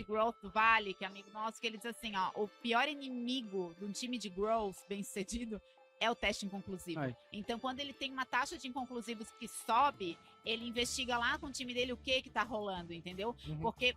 Growth do Vale, que é amigo nosso, que ele diz assim, ó, o pior inimigo de um time de Growth bem-sucedido é o teste inconclusivo. Ai. Então, quando ele tem uma taxa de inconclusivos que sobe, ele investiga lá com o time dele o que tá rolando, entendeu? Porque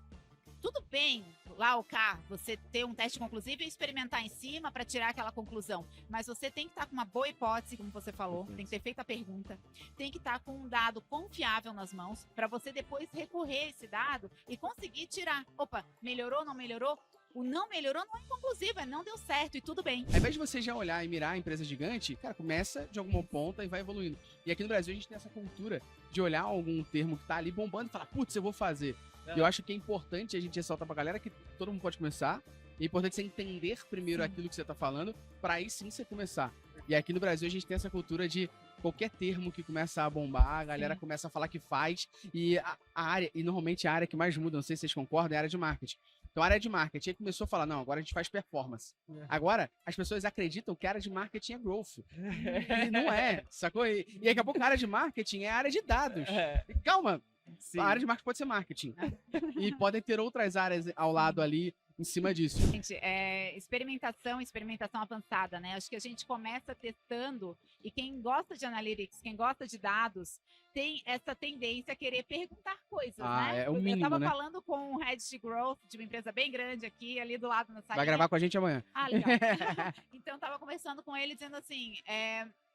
tudo bem, lá o K, você ter um teste conclusivo e experimentar em cima para tirar aquela conclusão. Mas você tem que estar com uma boa hipótese, como você falou, tem que ter feito a pergunta, tem que estar com um dado confiável nas mãos para você depois recorrer a esse dado e conseguir tirar. Opa, melhorou, não melhorou? O não melhorou não é inconclusivo, não deu certo e tudo bem. Ao invés de você já olhar e mirar a empresa gigante, cara, começa de alguma ponta e vai evoluindo. E aqui no Brasil a gente tem essa cultura de olhar algum termo que tá ali bombando e falar, putz, eu vou fazer. E eu acho que é importante a gente ressaltar pra galera que todo mundo pode começar. E é importante você entender primeiro aquilo que você tá falando, pra aí sim você começar. E aqui no Brasil a gente tem essa cultura de qualquer termo que começa a bombar, a galera começa a falar que faz. E a área, e normalmente a área que mais muda, não sei se vocês concordam, é a área de marketing. Então a área de marketing começou a falar, não, agora a gente faz performance. Agora, as pessoas acreditam que a área de marketing é growth. E não é, sacou? E daqui a pouco a área de marketing é a área de dados. E calma, Sim. a área de marketing pode ser marketing. E podem ter outras áreas ao lado ali, em cima disso. Gente, experimentação avançada, né? Acho que a gente começa testando e quem gosta de analytics, quem gosta de dados, tem essa tendência a querer perguntar coisas, né? É o mínimo, eu tava né? falando com um head de growth de uma empresa bem grande aqui, ali do lado na salinha. Vai gravar com a gente amanhã. Ah, legal. Então, eu tava conversando com ele, dizendo assim,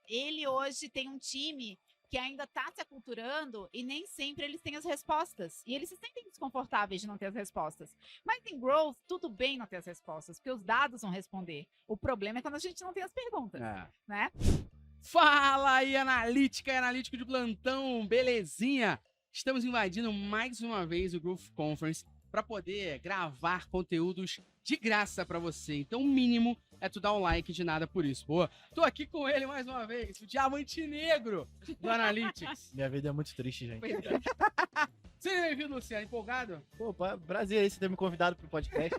ele hoje tem um time que ainda está se aculturando e nem sempre eles têm as respostas. E eles se sentem desconfortáveis de não ter as respostas. Mas em growth, tudo bem não ter as respostas, porque os dados vão responder. O problema é quando a gente não tem as perguntas, né? Fala aí, analítica e analítico de plantão, belezinha? Estamos invadindo mais uma vez o Growth Conference para poder gravar conteúdos de graça para você. Então, o mínimo é tu dar um like, de nada por isso. Boa. Tô aqui com ele mais uma vez, o diamante negro do Analytics. Minha vida é muito triste, gente. Seja bem-vindo, Luciano. Empolgado? Pô, prazer aí você ter me convidado pro podcast.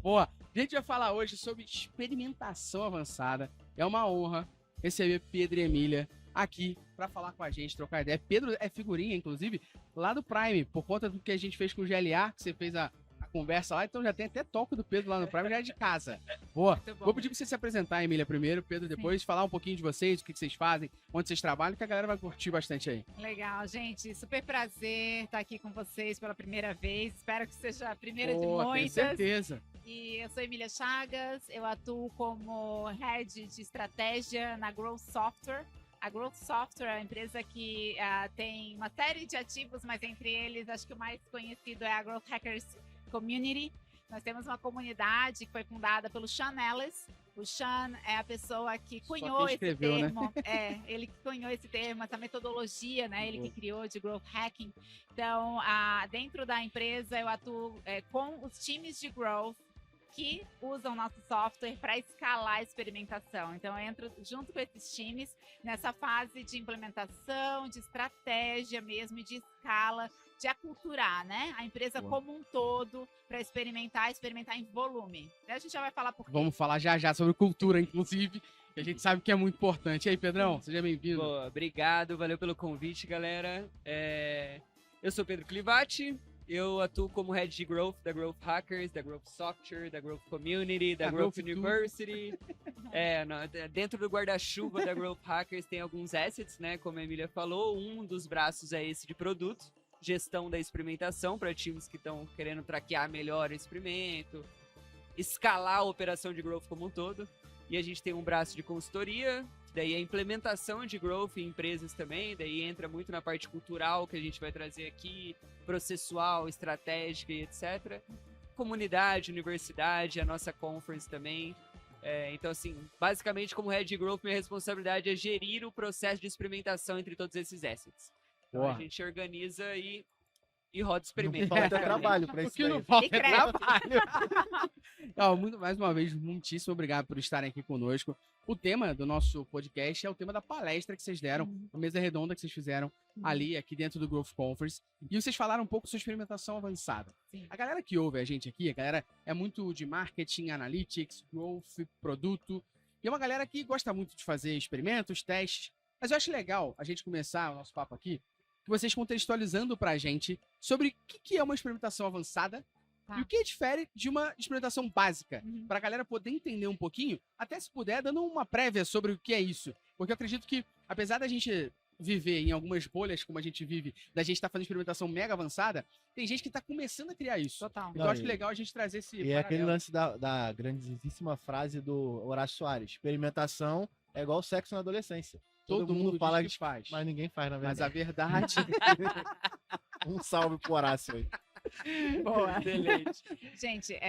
Boa. A gente vai falar hoje sobre experimentação avançada. É uma honra receber Pedro e Emília aqui para falar com a gente, trocar ideia. Pedro é figurinha, inclusive, lá do Prime, por conta do que a gente fez com o GLA, que você fez a conversa lá, então já tem até toque do Pedro lá no Prime, já é de casa. Boa. Vou pedir pra você se apresentar, Emília, primeiro, Pedro depois, falar um pouquinho de vocês, o que vocês fazem, onde vocês trabalham, que a galera vai curtir bastante aí. Legal, gente. Super prazer estar aqui com vocês pela primeira vez. Espero que seja a primeira de muitas. Tenho certeza. E eu sou Emília Chagas, eu atuo como Head de Estratégia na Growth Software. A Growth Software é uma empresa que tem uma série de ativos, mas entre eles, acho que o mais conhecido é a Growth Hackers Community. Nós temos uma comunidade que foi fundada pelo Sean Ellis. O Sean é a pessoa que cunhou esse termo. Né? Ele que cunhou esse termo, essa metodologia, né? Ele que criou de Growth Hacking. Então, dentro da empresa, eu atuo com os times de Growth que usam nosso software para escalar a experimentação. Então, eu entro junto com esses times nessa fase de implementação, de estratégia mesmo, de escala, de aculturar, né? A empresa como um todo para experimentar em volume. A gente já vai falar por quê. Vamos falar já sobre cultura, inclusive, que a gente sabe que é muito importante. E aí, Pedrão, seja bem-vindo. Obrigado, valeu pelo convite, galera. Eu sou Pedro Clivati. Eu atuo como Head de Growth da Growth Hackers, da Growth Software, da Growth Community, da Growth University. Dentro do guarda-chuva da Growth Hackers tem alguns assets, né? Como a Emília falou, um dos braços é esse de produto, gestão da experimentação para times que estão querendo traquear melhor o experimento, escalar a operação de Growth como um todo. E a gente tem um braço de consultoria, daí a implementação de Growth em empresas também, daí entra muito na parte cultural que a gente vai trazer aqui, processual, estratégica e etc. Comunidade, universidade, a nossa conference também. Então, assim, basicamente como Head de Growth, minha responsabilidade é gerir o processo de experimentação entre todos esses assets. Então, a gente organiza e roda experimento. Não falta trabalho pra isso. O que não falta é trabalho. Mais uma vez, muitíssimo obrigado por estarem aqui conosco. O tema do nosso podcast é o tema da palestra que vocês deram, a mesa redonda que vocês fizeram ali, aqui dentro do Growth Conference. E vocês falaram um pouco sobre experimentação avançada. Sim. A galera que ouve a gente aqui, a galera é muito de marketing, analytics, growth, produto. E é uma galera que gosta muito de fazer experimentos, testes. Mas eu acho legal a gente começar o nosso papo aqui que vocês contextualizando pra gente sobre o que é uma experimentação avançada Tá. e o que difere de uma experimentação básica. Uhum. Pra galera poder entender um pouquinho, até se puder, dando uma prévia sobre o que é isso. Porque eu acredito que, apesar da gente viver em algumas bolhas, como a gente vive, da gente estar fazendo experimentação mega avançada, tem gente que tá começando a criar isso. Total. Então eu acho legal a gente trazer esse E é aquele paralelo. lance da grandíssima frase do Horácio Soares: experimentação é igual sexo na adolescência. Todo mundo fala diz que faz. mas ninguém faz, na Mas verdade. a verdade... Um salve pro Horácio aí. Boa. Excelente. Gente,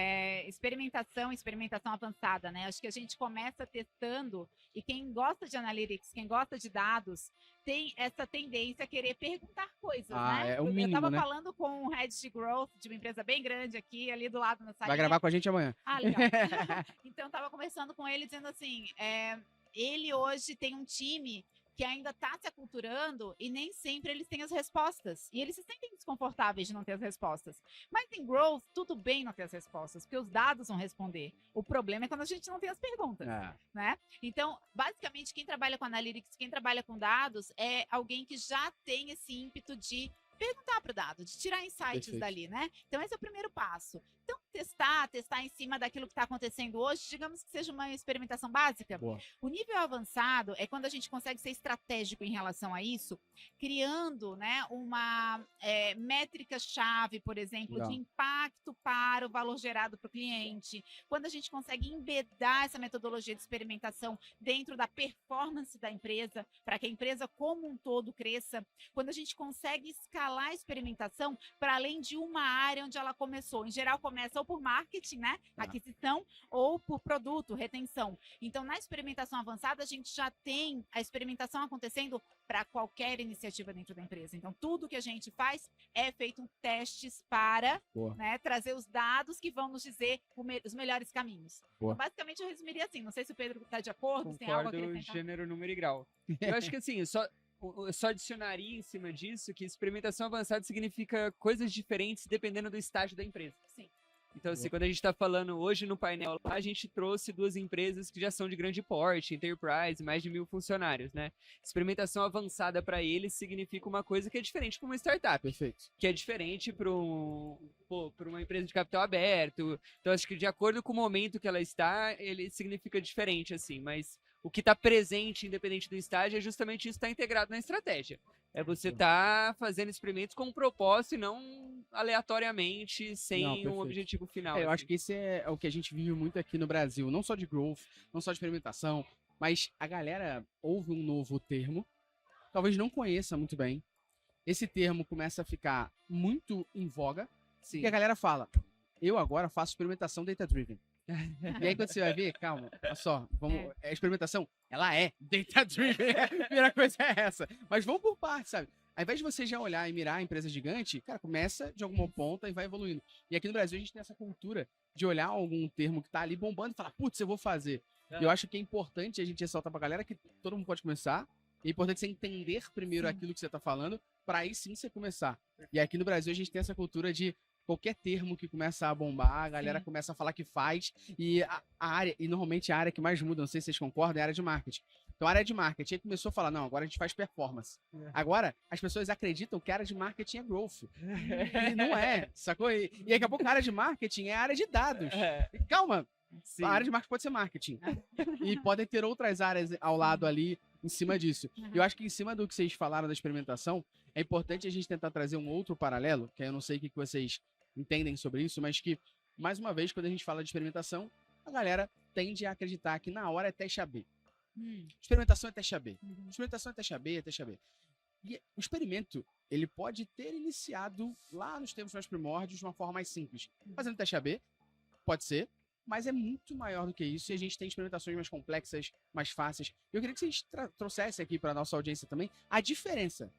experimentação avançada, né? Acho que a gente começa testando e quem gosta de analytics, quem gosta de dados, tem essa tendência a querer perguntar coisas, né? é o Eu mínimo, tava né? falando com um head de growth de uma empresa bem grande aqui, ali do lado na salinha. Vai gravar com a gente amanhã. Ah, legal. Então, eu tava conversando com ele, dizendo assim, ele hoje tem um time que ainda está se aculturando e nem sempre eles têm as respostas. E eles se sentem desconfortáveis de não ter as respostas. Mas em growth, tudo bem não ter as respostas, porque os dados vão responder. O problema é quando a gente não tem as perguntas, né? Então, basicamente, quem trabalha com analytics, quem trabalha com dados, é alguém que já tem esse ímpeto de perguntar para o dado, de tirar insights Perfeito. dali, né? Então, esse é o primeiro passo. Então, testar em cima daquilo que está acontecendo hoje, digamos que seja uma experimentação básica. Boa. O nível avançado é quando a gente consegue ser estratégico em relação a isso, criando, né, uma métrica-chave, por exemplo, Legal. de impacto para o valor gerado para o cliente. Quando a gente consegue embedar essa metodologia de experimentação dentro da performance da empresa, para que a empresa como um todo cresça. Quando a gente consegue escalar a experimentação para além de uma área onde ela começou. Em geral, começa ou por marketing, né? Tá. Aquisição, ou por produto, retenção. Então, na experimentação avançada, a gente já tem a experimentação acontecendo para qualquer iniciativa dentro da empresa. Então, tudo que a gente faz é feito testes para, Boa. né, trazer os dados que vão nos dizer os melhores caminhos. Boa. Então, basicamente, eu resumiria assim. Não sei se o Pedro está de acordo, se tem algo a Concordo, acrescentar. gênero, número e grau. Eu acho que assim, eu só adicionaria em cima disso que experimentação avançada significa coisas diferentes dependendo do estágio da empresa. Sim. Então, assim, quando a gente está falando hoje no painel, a gente trouxe duas empresas que já são de grande porte, enterprise, mais de 1.000 funcionários, né? Experimentação avançada para eles significa uma coisa que é diferente para uma startup, Perfeito. que é diferente para uma empresa de capital aberto. Então, acho que de acordo com o momento que ela está, ele significa diferente, assim, mas o que está presente, independente do estágio, é justamente isso que está integrado na estratégia. É você estar fazendo experimentos com um propósito e não aleatoriamente, sem Não, um perfeito. objetivo final. Eu assim. acho que esse é o que a gente vive muito aqui no Brasil, não só de growth, não só de experimentação, mas a galera ouve um novo termo, talvez não conheça muito bem. Esse termo começa a ficar muito em voga, Sim. e a galera fala: eu agora faço experimentação data-driven. E aí quando você vai ver, calma, olha só, a experimentação, ela é data-driven, a primeira coisa é essa. Mas vamos por partes, sabe? Ao invés de você já olhar e mirar a empresa gigante, cara, começa de alguma ponta e vai evoluindo. E aqui no Brasil a gente tem essa cultura de olhar algum termo que tá ali bombando e falar: putz, eu vou fazer. E eu acho que é importante a gente ressaltar pra galera que todo mundo pode começar. É importante você entender primeiro aquilo que você tá falando, pra aí sim você começar. E aqui no Brasil a gente tem essa cultura de qualquer termo que começa a bombar, a galera começa a falar que faz, e a área, e normalmente a área que mais muda, não sei se vocês concordam, é a área de marketing. Então a área de marketing aí começou a falar: não, agora a gente faz performance. Agora as pessoas acreditam que a área de marketing é growth. E não é, sacou? E daqui a pouco a área de marketing é a área de dados. E calma, Sim. a área de marketing pode ser marketing. E podem ter outras áreas ao lado ali, em cima disso. E eu acho que em cima do que vocês falaram da experimentação, é importante a gente tentar trazer um outro paralelo, que eu não sei o que vocês entendem sobre isso, mas que, mais uma vez, quando a gente fala de experimentação, a galera tende a acreditar que na hora é teste AB. Experimentação é teste AB. Experimentação é teste AB, é teste AB. E o experimento, ele pode ter iniciado lá nos tempos mais primórdios de uma forma mais simples. Fazendo teste AB, pode ser, mas é muito maior do que isso, e a gente tem experimentações mais complexas, mais fáceis. Eu queria que vocês trouxessem aqui para nossa audiência também a diferença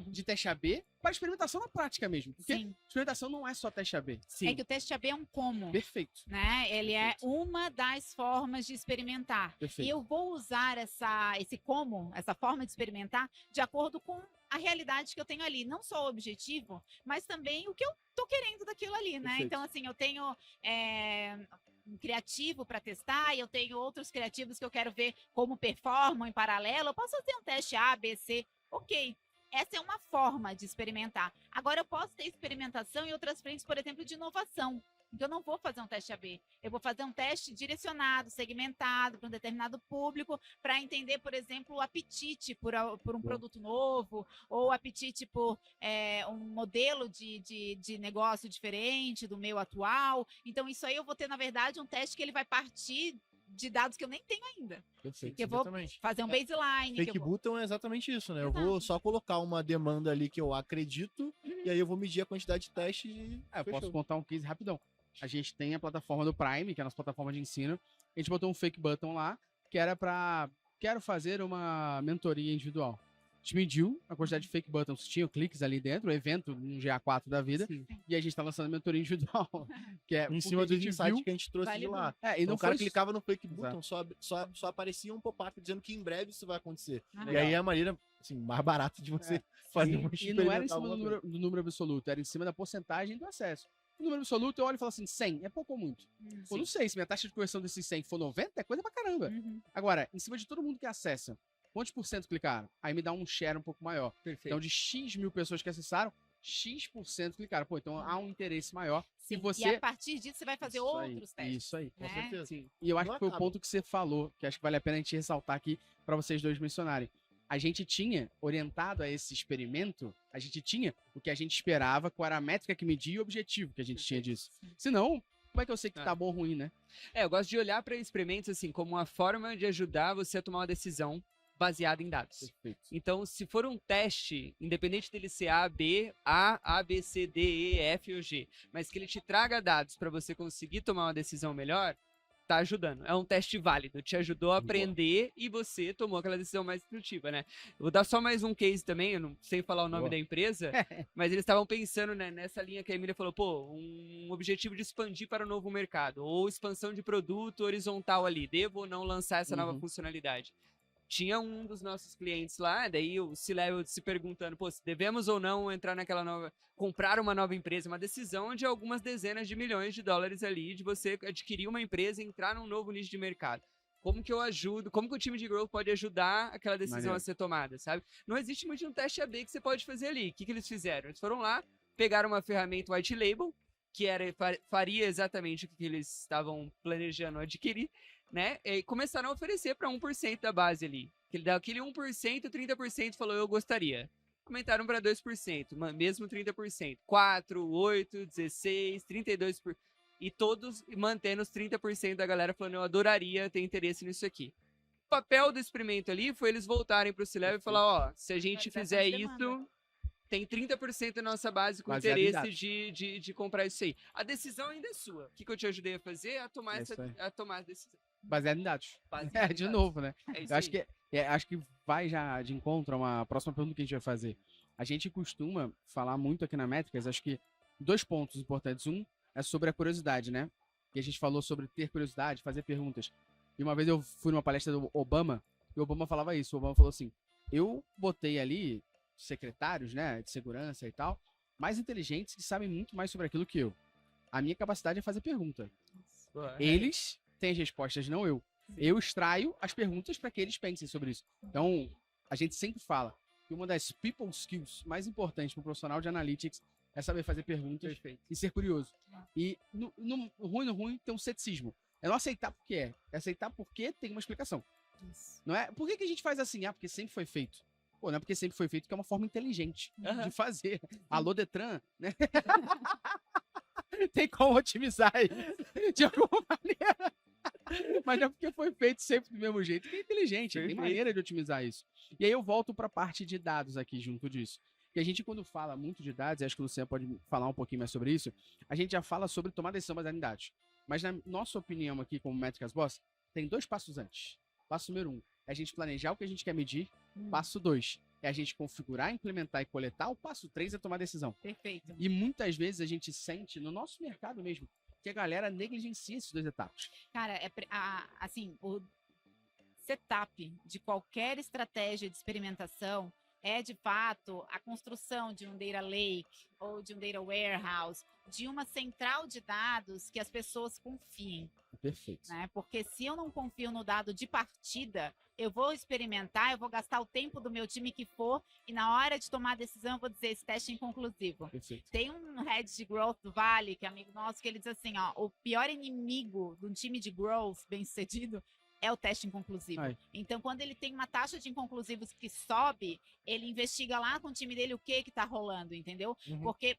de teste AB para experimentação na prática mesmo. Porque Sim. experimentação não é só teste AB. Sim. É que o teste AB é um como, Perfeito. né? Ele é Perfeito. uma das formas de experimentar. Perfeito. E eu vou usar esse como, essa forma de experimentar, de acordo com a realidade que eu tenho ali. Não só o objetivo, mas também o que eu tô querendo daquilo ali, né? Perfeito. Então, assim, eu tenho um criativo para testar e eu tenho outros criativos que eu quero ver como performam em paralelo. Eu posso fazer um teste A, B, C, ok. essa é uma forma de experimentar. Agora, eu posso ter experimentação em outras frentes, por exemplo, de inovação. Então, eu não vou fazer um teste AB. Eu vou fazer um teste direcionado, segmentado para um determinado público, para entender, por exemplo, o apetite por um produto novo, ou o apetite por um modelo de negócio diferente do meu atual. Então, isso aí eu vou ter, na verdade, um teste que ele vai partir de dados que eu nem tenho ainda. Perfeito, Que eu vou exatamente. fazer um baseline. Fake button é exatamente isso, né? Eu vou Exato. só colocar uma demanda ali que eu acredito, e aí eu vou medir a quantidade de testes e Eu fechou. posso contar um case rapidão. A gente tem a plataforma do Prime, que é a nossa plataforma de ensino. A gente botou um fake button lá, que era pra... Quero fazer uma mentoria individual. A gente mediu a quantidade de fake buttons que tinham cliques ali dentro, o evento, um GA4 da vida, Sim. e a gente tá lançando a mentoria individual. Que é Em cima porque a dos gente insights viu- que a gente trouxe de Validou. lá. É, e Então, não o cara foi... clicava no fake Exato. button, só aparecia um pop-up dizendo que em breve isso vai acontecer. Ah, E legal. aí é a maneira assim, mais barata de você É. fazer um E não era em experimentar cima do alguma número absoluto, era em cima da porcentagem do acesso. O número absoluto, eu olho e falo assim, 100, é pouco ou muito? Pô, não sei, se minha taxa de conversão desses 100 for 90, é coisa pra caramba. Uhum. Agora, em cima de todo mundo que acessa, quantos por cento clicaram? Aí me dá um share um pouco maior. Perfeito. Então, de X mil pessoas que acessaram, X% clicaram. Pô, então há um interesse maior. Sim. E você... E a partir disso, você vai fazer Isso aí, outros testes. Isso aí. Com né? certeza. Sim. E eu acho Não que foi o acaba. ponto que você falou, que acho que vale a pena a gente ressaltar aqui pra vocês dois mencionarem. A gente tinha, orientado a esse experimento, a gente tinha o que a gente esperava, qual era a métrica que media e o objetivo que a gente tinha disso. Senão, como é que eu sei que tá bom ou ruim, né? Eu gosto de olhar para experimentos assim como uma forma de ajudar você a tomar uma decisão baseada em dados. Perfeito. Então, se for um teste, independente dele ser A, B, C, D, E, F ou G, mas que ele te traga dados para você conseguir tomar uma decisão melhor, tá ajudando. É um teste válido, te ajudou a aprender e você tomou aquela decisão mais intuitiva, né? Eu vou dar só mais um case também, eu não sei falar o nome Boa. da empresa, mas eles estavam pensando, né, nessa linha que a Emília falou, pô, um objetivo de expandir para o novo mercado, ou expansão de produto horizontal ali, devo ou não lançar essa nova Uhum. funcionalidade? Tinha um dos nossos clientes lá, daí o C-Level se perguntando, pô, se devemos ou não entrar naquela nova, comprar uma nova empresa, uma decisão de algumas dezenas de milhões de dólares ali, de você adquirir uma empresa e entrar num novo nicho de mercado. Como que eu ajudo, como que o time de growth pode ajudar aquela decisão Maneiro. a ser tomada, sabe? Não existe muito um teste AB que você pode fazer ali. O que eles fizeram? Eles foram lá, pegaram uma ferramenta white label, que faria exatamente o que eles estavam planejando adquirir, né? E começaram a oferecer para 1% da base ali. Daquele 1%, 30% falou, eu gostaria. Aumentaram para 2%, mesmo 30%. 4, 8, 16, 32%. E todos mantendo os 30% da galera falando, eu adoraria ter interesse nisso aqui. O papel do experimento ali foi eles voltarem para o C-Level e falar, ó, se a gente Validação fizer de demanda. isso, tem 30% da nossa base com Baseado em interesse de comprar isso aí. A decisão ainda é sua. O que eu te ajudei a fazer? A tomar, É isso aí. a tomar a decisão. Baseado em dados. Baseado em De dados. novo, né? É isso Eu acho aí. acho que vai já de encontro a uma próxima pergunta que a gente vai fazer. A gente costuma falar muito aqui na Métricas, acho que 2 pontos importantes. Um é sobre a curiosidade, né? Que a gente falou sobre ter curiosidade, fazer perguntas. E uma vez eu fui numa palestra do Obama, e o Obama falava isso. O Obama falou assim, eu botei ali secretários, né, de segurança e tal, mais inteligentes que sabem muito mais sobre aquilo que eu. A minha capacidade é fazer pergunta. Eles têm as respostas, não eu. Eu extraio as perguntas para que eles pensem sobre isso. Então, a gente sempre fala que uma das people skills mais importantes para um profissional de analytics é saber fazer perguntas Perfeito. e ser curioso. E no ruim tem um ceticismo. É não aceitar porque é. É aceitar porque tem uma explicação. Não é? Por que a gente faz assim? Ah, porque sempre foi feito. Pô, não é porque sempre foi feito, que é uma forma inteligente de fazer. Alô, Detran, né? Tem como otimizar isso de alguma maneira. Mas não é porque foi feito sempre do mesmo jeito, que é inteligente, tem Perfeito. maneira de otimizar isso. E aí eu volto para a parte de dados aqui junto disso. Que a gente, quando fala muito de dados, e acho que o Luciano pode falar um pouquinho mais sobre isso, a gente já fala sobre tomar decisão baseada em dados. Mas na nossa opinião aqui, como Métricas Boss, tem 2 passos antes. Passo número 1 é a gente planejar o que a gente quer medir. Passo 2 é a gente configurar, implementar e coletar. O passo 3 é tomar decisão. Perfeito. E muitas vezes a gente sente, no nosso mercado mesmo, que a galera negligencia esses 2 etapas. Cara, assim, o setup de qualquer estratégia de experimentação é, de fato, a construção de um data lake ou de um data warehouse, de uma central de dados que as pessoas confiem, Perfeito. né? Porque se eu não confio no dado de partida, eu vou experimentar, eu vou gastar o tempo do meu time que for, e na hora de tomar a decisão, eu vou dizer esse teste é inconclusivo. Perfeito. Tem um head de growth do Vale, que é amigo nosso, que ele diz assim, ó, o pior inimigo de um time de growth bem-sucedido é o teste inconclusivo. Ai. Então, quando ele tem uma taxa de inconclusivos que sobe, ele investiga lá com o time dele o que tá rolando, entendeu? Uhum. Porque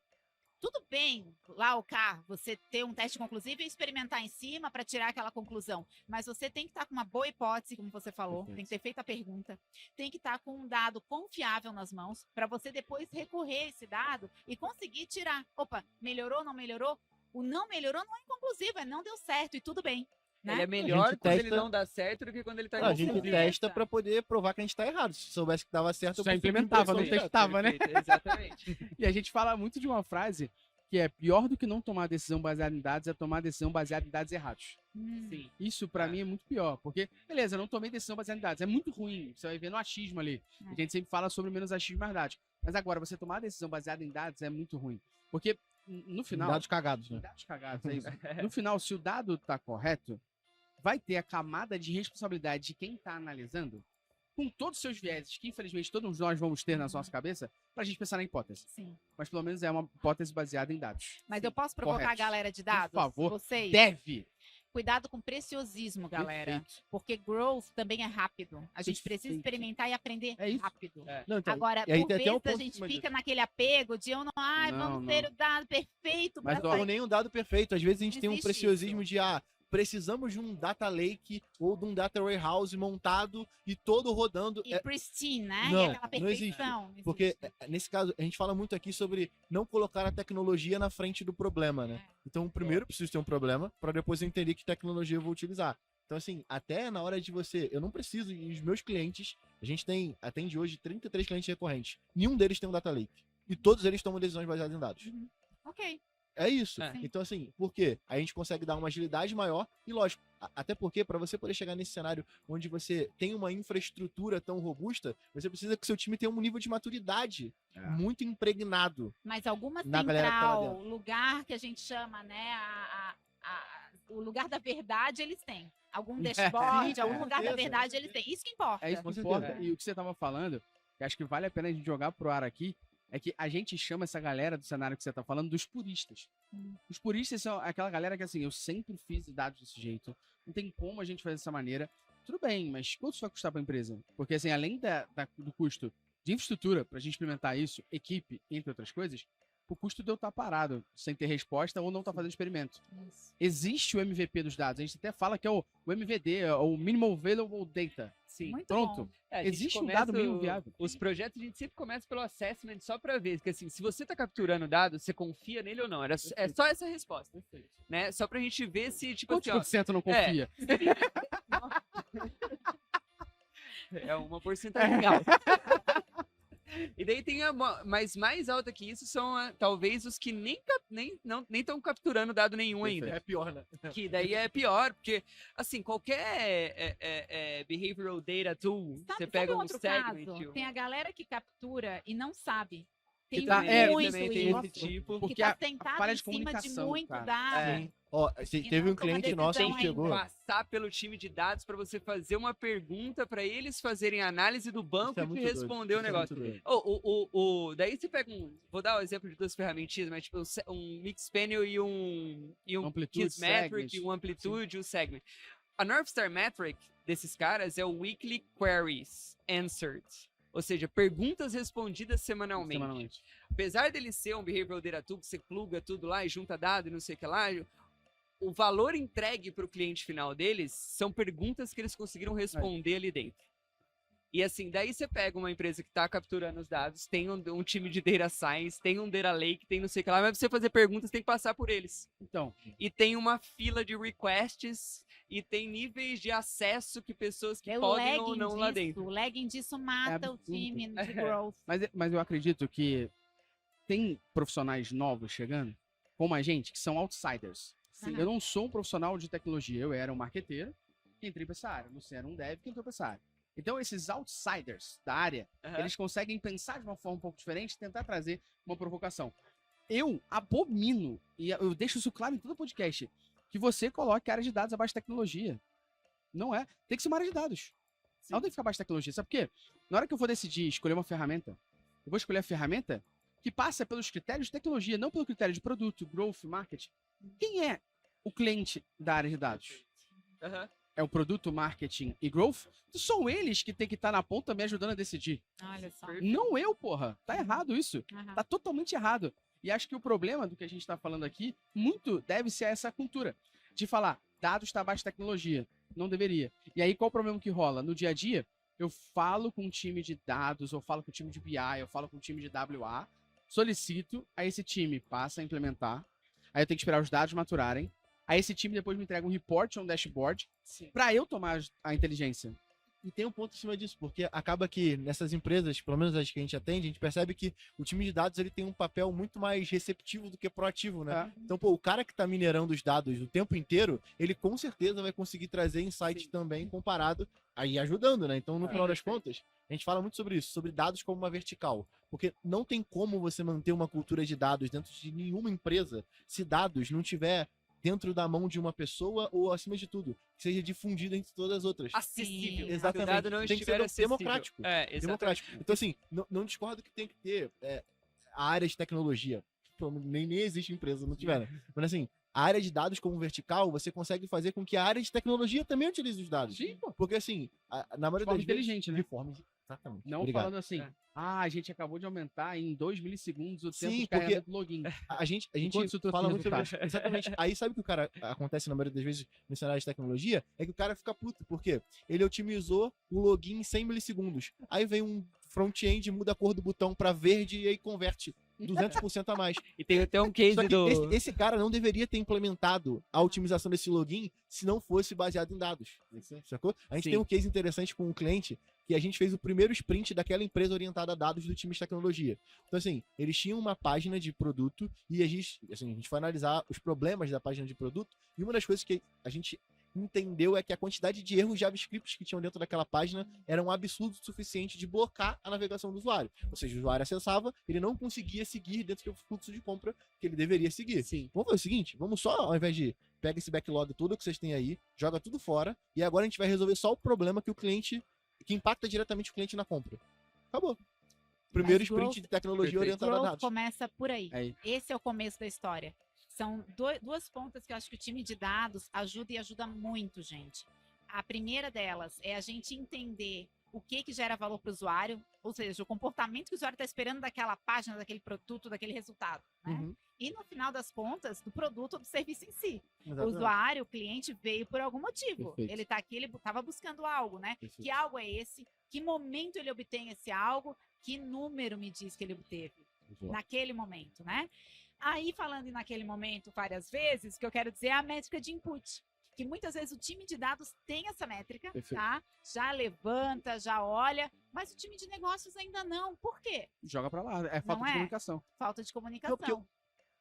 tudo bem, lá o carro, você ter um teste conclusivo e experimentar em cima para tirar aquela conclusão. Mas você tem que estar com uma boa hipótese, como você falou, Perfeito. tem que ter feito a pergunta, tem que estar com um dado confiável nas mãos para você depois recorrer a esse dado e conseguir tirar. Opa, melhorou, não melhorou? O não melhorou não é inconclusivo, é não deu certo e tudo bem. Né? Ele é melhor gente quando ele testa- não dá certo do que quando ele tá A gente certeza. testa pra poder provar que a gente tá errado. Se soubesse que dava certo, Já prefiro implementava, não impressão direta. testava, né? Perfeito, exatamente. E a gente fala muito de uma frase que é pior do que não tomar decisão baseada em dados é tomar decisão baseada em dados errados. Sim. Isso pra mim é muito pior, porque, beleza, eu não tomei decisão baseada em dados, é muito ruim, você vai ver no achismo ali. É. A gente sempre fala sobre menos achismo mais dados. Mas agora, você tomar decisão baseada em dados é muito ruim, porque no final... Dados cagados, né? Dados cagados, é isso. No final, se o dado tá correto, vai ter a camada de responsabilidade de quem tá analisando, com todos os seus vieses, que infelizmente todos nós vamos ter na nossa cabeça, pra gente pensar na hipótese. Sim. Mas pelo menos é uma hipótese baseada em dados. Mas eu posso provocar correto. a galera de dados? favor. Vocês? Deve! Cuidado com preciosismo, galera. Perfeito. Porque growth também é rápido. A gente precisa Perfeito. experimentar e aprender É isso. rápido. É. Não, então, Agora, e aí por tem até um vezes a ponto em gente cima fica naquele apego de eu não, vamos Não, ter não. o dado perfeito Mas, pra ó, sair. Não, nem um dado perfeito. Às vezes a gente Não tem um existe preciosismo isso. de, precisamos de um data lake ou de um data warehouse montado e todo rodando. E pristine, né? Não, e aquela não existe. perfeição. Não Porque, existe. nesse caso, a gente fala muito aqui sobre não colocar a tecnologia na frente do problema, né? Então, primeiro eu preciso ter um problema para depois eu entender que tecnologia eu vou utilizar. Então, assim, até na hora de você... Eu não preciso... E os meus clientes... A gente atende hoje 33 clientes recorrentes. Nenhum deles tem um data lake. E todos eles tomam decisões baseadas em dados. Ok. É isso. É. Então, assim, por quê? A gente consegue dar uma agilidade maior e, lógico, até porque para você poder chegar nesse cenário onde você tem uma infraestrutura tão robusta, você precisa que seu time tenha um nível de maturidade muito impregnado. Mas alguma Na galera que tá lá central, lugar que a gente chama, né? O lugar da verdade eles têm. Algum dashboard, Sim, algum com lugar da certeza. verdade eles têm. Isso que importa. É isso que Com importa. certeza. E o que você tava falando, que acho que vale a pena a gente jogar pro ar aqui, é que a gente chama essa galera do cenário que você tá falando dos puristas. Os puristas são aquela galera que, assim, eu sempre fiz dados desse jeito, não tem como a gente fazer dessa maneira. Tudo bem, mas quanto isso vai custar pra empresa? Porque, assim, além do custo de infraestrutura pra gente implementar isso, equipe, entre outras coisas, o custo de eu estar parado, sem ter resposta ou não estar fazendo experimento. Isso. Existe o MVP dos dados, a gente até fala que é o MVD, é o Minimal Available Data. Sim. Muito Pronto. bom. É, a gente Existe um começa dado mínimo viável. Os projetos a gente sempre começa pelo assessment só pra ver, porque assim, se você tá capturando dado, você confia nele ou não? É só essa a resposta, né? Só pra gente ver se, tipo Quantos assim, ó, por cento não confia? é uma porcentagem legal. E daí tem mas mais alta que isso são talvez os que nem estão capturando dado nenhum ainda. É pior, né? Que daí é pior, porque assim, qualquer behavioral data tool, Sabe, você pega sabe um outro segment. caso? Tem a galera que captura e não sabe. que Tem também, muito também tem isso. esse tipo. Porque que tá a sentado falha em de cima de comunicação, muito cara. dado. É. Ó, E teve não um toma cliente nosso decisão que chegou... Passar pelo time de dados para você fazer uma pergunta para eles fazerem análise do banco Isso é e te muito doido, responder o isso é negócio. muito doido. Daí você pega vou dar o exemplo de duas ferramentinhas, mas tipo um mix panel e um Amplitude, Kiss metric, segment. um amplitude, um segment. A North Star metric desses caras é o weekly queries answered, ou seja, perguntas respondidas semanalmente. Apesar dele ser um behavioral data tool que você pluga tudo lá e junta dado e não sei o que lá, o valor entregue para o cliente final deles são perguntas que eles conseguiram responder ali dentro. E assim, daí você pega uma empresa que está capturando os dados, tem um time de data science, tem um data lake, tem não sei o que lá, mas pra você fazer perguntas tem que passar por eles. Então, E tem uma fila de requests e tem níveis de acesso que pessoas que É o podem ou lagging não lá disso. dentro. O lagging disso mata o absurdo. time de growth. mas eu acredito que tem profissionais novos chegando, como a gente, que são outsiders. Aham. Eu não sou um profissional de tecnologia, eu era um marqueteiro que entrei pra essa área. Você era um dev que entrou pra essa área. Então, esses outsiders da área, eles conseguem pensar de uma forma um pouco diferente e tentar trazer uma provocação. Eu abomino, e eu deixo isso claro em todo podcast, que você coloque a área de dados abaixo de tecnologia. Não é. Tem que ser uma área de dados. Não tem que ficar abaixo de tecnologia. Sabe por quê? Na hora que eu for decidir escolher uma ferramenta, eu vou escolher a ferramenta que passa pelos critérios de tecnologia, não pelo critério de produto, growth, marketing. Quem é o cliente da área de dados? É o produto, marketing e growth? São eles que tem que estar na ponta me ajudando a decidir. Olha só. Não eu, porra. Tá errado isso. Tá totalmente errado. E acho que o problema do que a gente tá falando aqui, muito deve ser essa cultura. De falar, dados tá abaixo de tecnologia. Não deveria. E aí, qual o problema que rola? No dia a dia, eu falo com um time de dados, eu falo com o time de BI, eu falo com o time de WA, solicito, aí esse time passa a implementar, aí eu tenho que esperar os dados maturarem, aí esse time depois me entrega um report ou um dashboard para eu tomar a inteligência. E tem um ponto em cima disso, porque acaba que nessas empresas, pelo menos as que a gente atende, a gente percebe que o time de dados ele tem um papel muito mais receptivo do que proativo, né? Então, pô, o cara que tá minerando os dados o tempo inteiro, ele com certeza vai conseguir trazer insight também comparado, aí ajudando, né? Então, no final das contas, a gente fala muito sobre isso, sobre dados como uma vertical. Porque não tem como você manter uma cultura de dados dentro de nenhuma empresa se dados não tiver dentro da mão de uma pessoa ou, acima de tudo, que seja difundido entre todas as outras. Acessível. Exatamente. O dado não tem que ser acessível. democrático. Exatamente. Democrático. Então, assim, não discordo que tem que ter a área de tecnologia. Pô, nem existe empresa, não tiver. Né? Mas, assim, a área de dados como vertical, você consegue fazer com que a área de tecnologia também utilize os dados. Sim, pô. Porque, assim, na maioria das vezes... inteligente, né? De forma exatamente. Não Obrigado. falando assim, a gente acabou de aumentar em 2 milissegundos o tempo Sim, de carregamento do login. A gente Enquanto isso tudo fala aqui muito sobre isso. resultado. Exatamente. Aí sabe o que o cara acontece na maioria das vezes no cenário de tecnologia? É que o cara fica puto. Por quê? Ele otimizou o login em 100 milissegundos. Aí vem um front-end, muda a cor do botão pra verde e aí converte 200% a mais. E tem até um case Só que do... esse cara não deveria ter implementado a otimização desse login se não fosse baseado em dados. Sacou? A gente Sim. tem um case interessante com um cliente que a gente fez o primeiro sprint daquela empresa orientada a dados do time de tecnologia. Então, assim, eles tinham uma página de produto e a gente foi analisar os problemas da página de produto e uma das coisas que a gente entendeu é que a quantidade de erros JavaScript que tinham dentro daquela página era um absurdo o suficiente de blocar a navegação do usuário. Ou seja, o usuário acessava, ele não conseguia seguir dentro do fluxo de compra que ele deveria seguir. Sim. Vamos fazer o seguinte, vamos só, ao invés de pega esse backlog todo que vocês têm aí, joga tudo fora, e agora a gente vai resolver só o problema que impacta diretamente o cliente na compra. Acabou. Primeiro Mas sprint de tecnologia orientada a Growth dados. começa por aí. Aí. Esse é o começo da história. São duas pontas que eu acho que o time de dados ajuda e ajuda muito, gente. A primeira delas é a gente entender o que gera valor para o usuário, ou seja, o comportamento que o usuário está esperando daquela página, daquele produto, daquele resultado. Né? Uhum. E no final das contas, do produto ou do serviço em si. O Exatamente. usuário, o cliente veio por algum motivo. Perfeito. Ele está aqui, ele estava buscando algo, né? Perfeito. Que algo é esse? Que momento ele obtém esse algo? Que número me diz que ele obteve? Naquele momento, né? Aí, falando naquele momento várias vezes, o que eu quero dizer é a métrica de input. Que muitas vezes o time de dados tem essa métrica, Perfeito. tá? Já levanta, já olha, mas o time de negócios ainda não. Por quê? Joga pra lá. É falta Não de é? comunicação. Falta de comunicação. porque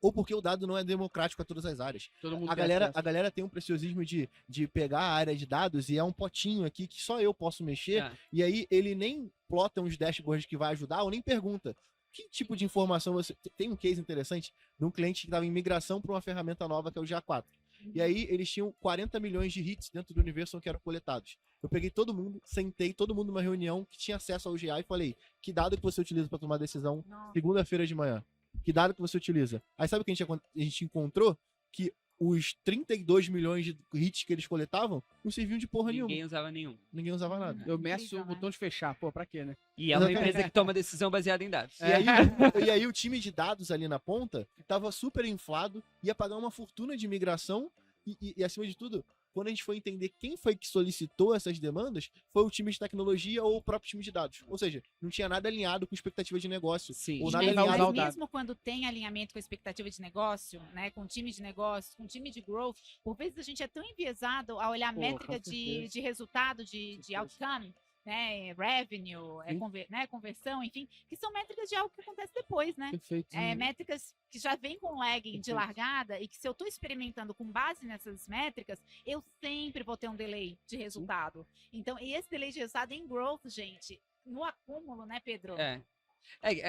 Ou porque o dado não é democrático a todas as áreas. Todo mundo A tem galera, acesso. a galera tem um preciosismo de pegar a área de dados e é um potinho aqui que só eu posso mexer, e aí ele nem plota uns dashboards que vai ajudar ou nem pergunta. Que tipo de informação você... Tem um case interessante de um cliente que estava em migração para uma ferramenta nova que é o GA4. E aí eles tinham 40 milhões de hits dentro do universo que eram coletados. Eu peguei todo mundo, sentei todo mundo numa reunião que tinha acesso ao GA e falei, que dado que você utiliza para tomar decisão Nossa. segunda-feira de manhã? Que dado que você utiliza? Aí sabe o que a gente encontrou? Que os 32 milhões de hits que eles coletavam não serviam de porra nenhuma. Ninguém usava nenhum. Ninguém usava nada. Eu meço Incrível, o né? botão de fechar. Pô, pra quê, né? E é uma Exatamente. empresa que toma decisão baseada em dados. E aí o time de dados ali na ponta tava super inflado, ia pagar uma fortuna de migração e acima de tudo, quando a gente foi entender quem foi que solicitou essas demandas, foi o time de tecnologia ou o próprio time de dados. Ou seja, não tinha nada alinhado com expectativa de negócio. Sim. Ou E nada mesmo, vai usar alinhado o dado. mesmo quando tem alinhamento com a expectativa de negócio, né, com time de negócio, com time de growth, por vezes a gente é tão enviesado a olhar a Pô, métrica com certeza. de resultado, de outcome, né, revenue, né, conversão, enfim, que são métricas de algo que acontece depois, né? Perfeito. Métricas que já vem com lagging de Perfeito. largada e que se eu estou experimentando com base nessas métricas, eu sempre vou ter um delay de resultado. Então, e esse delay de resultado em growth, gente, no acúmulo, né, Pedro?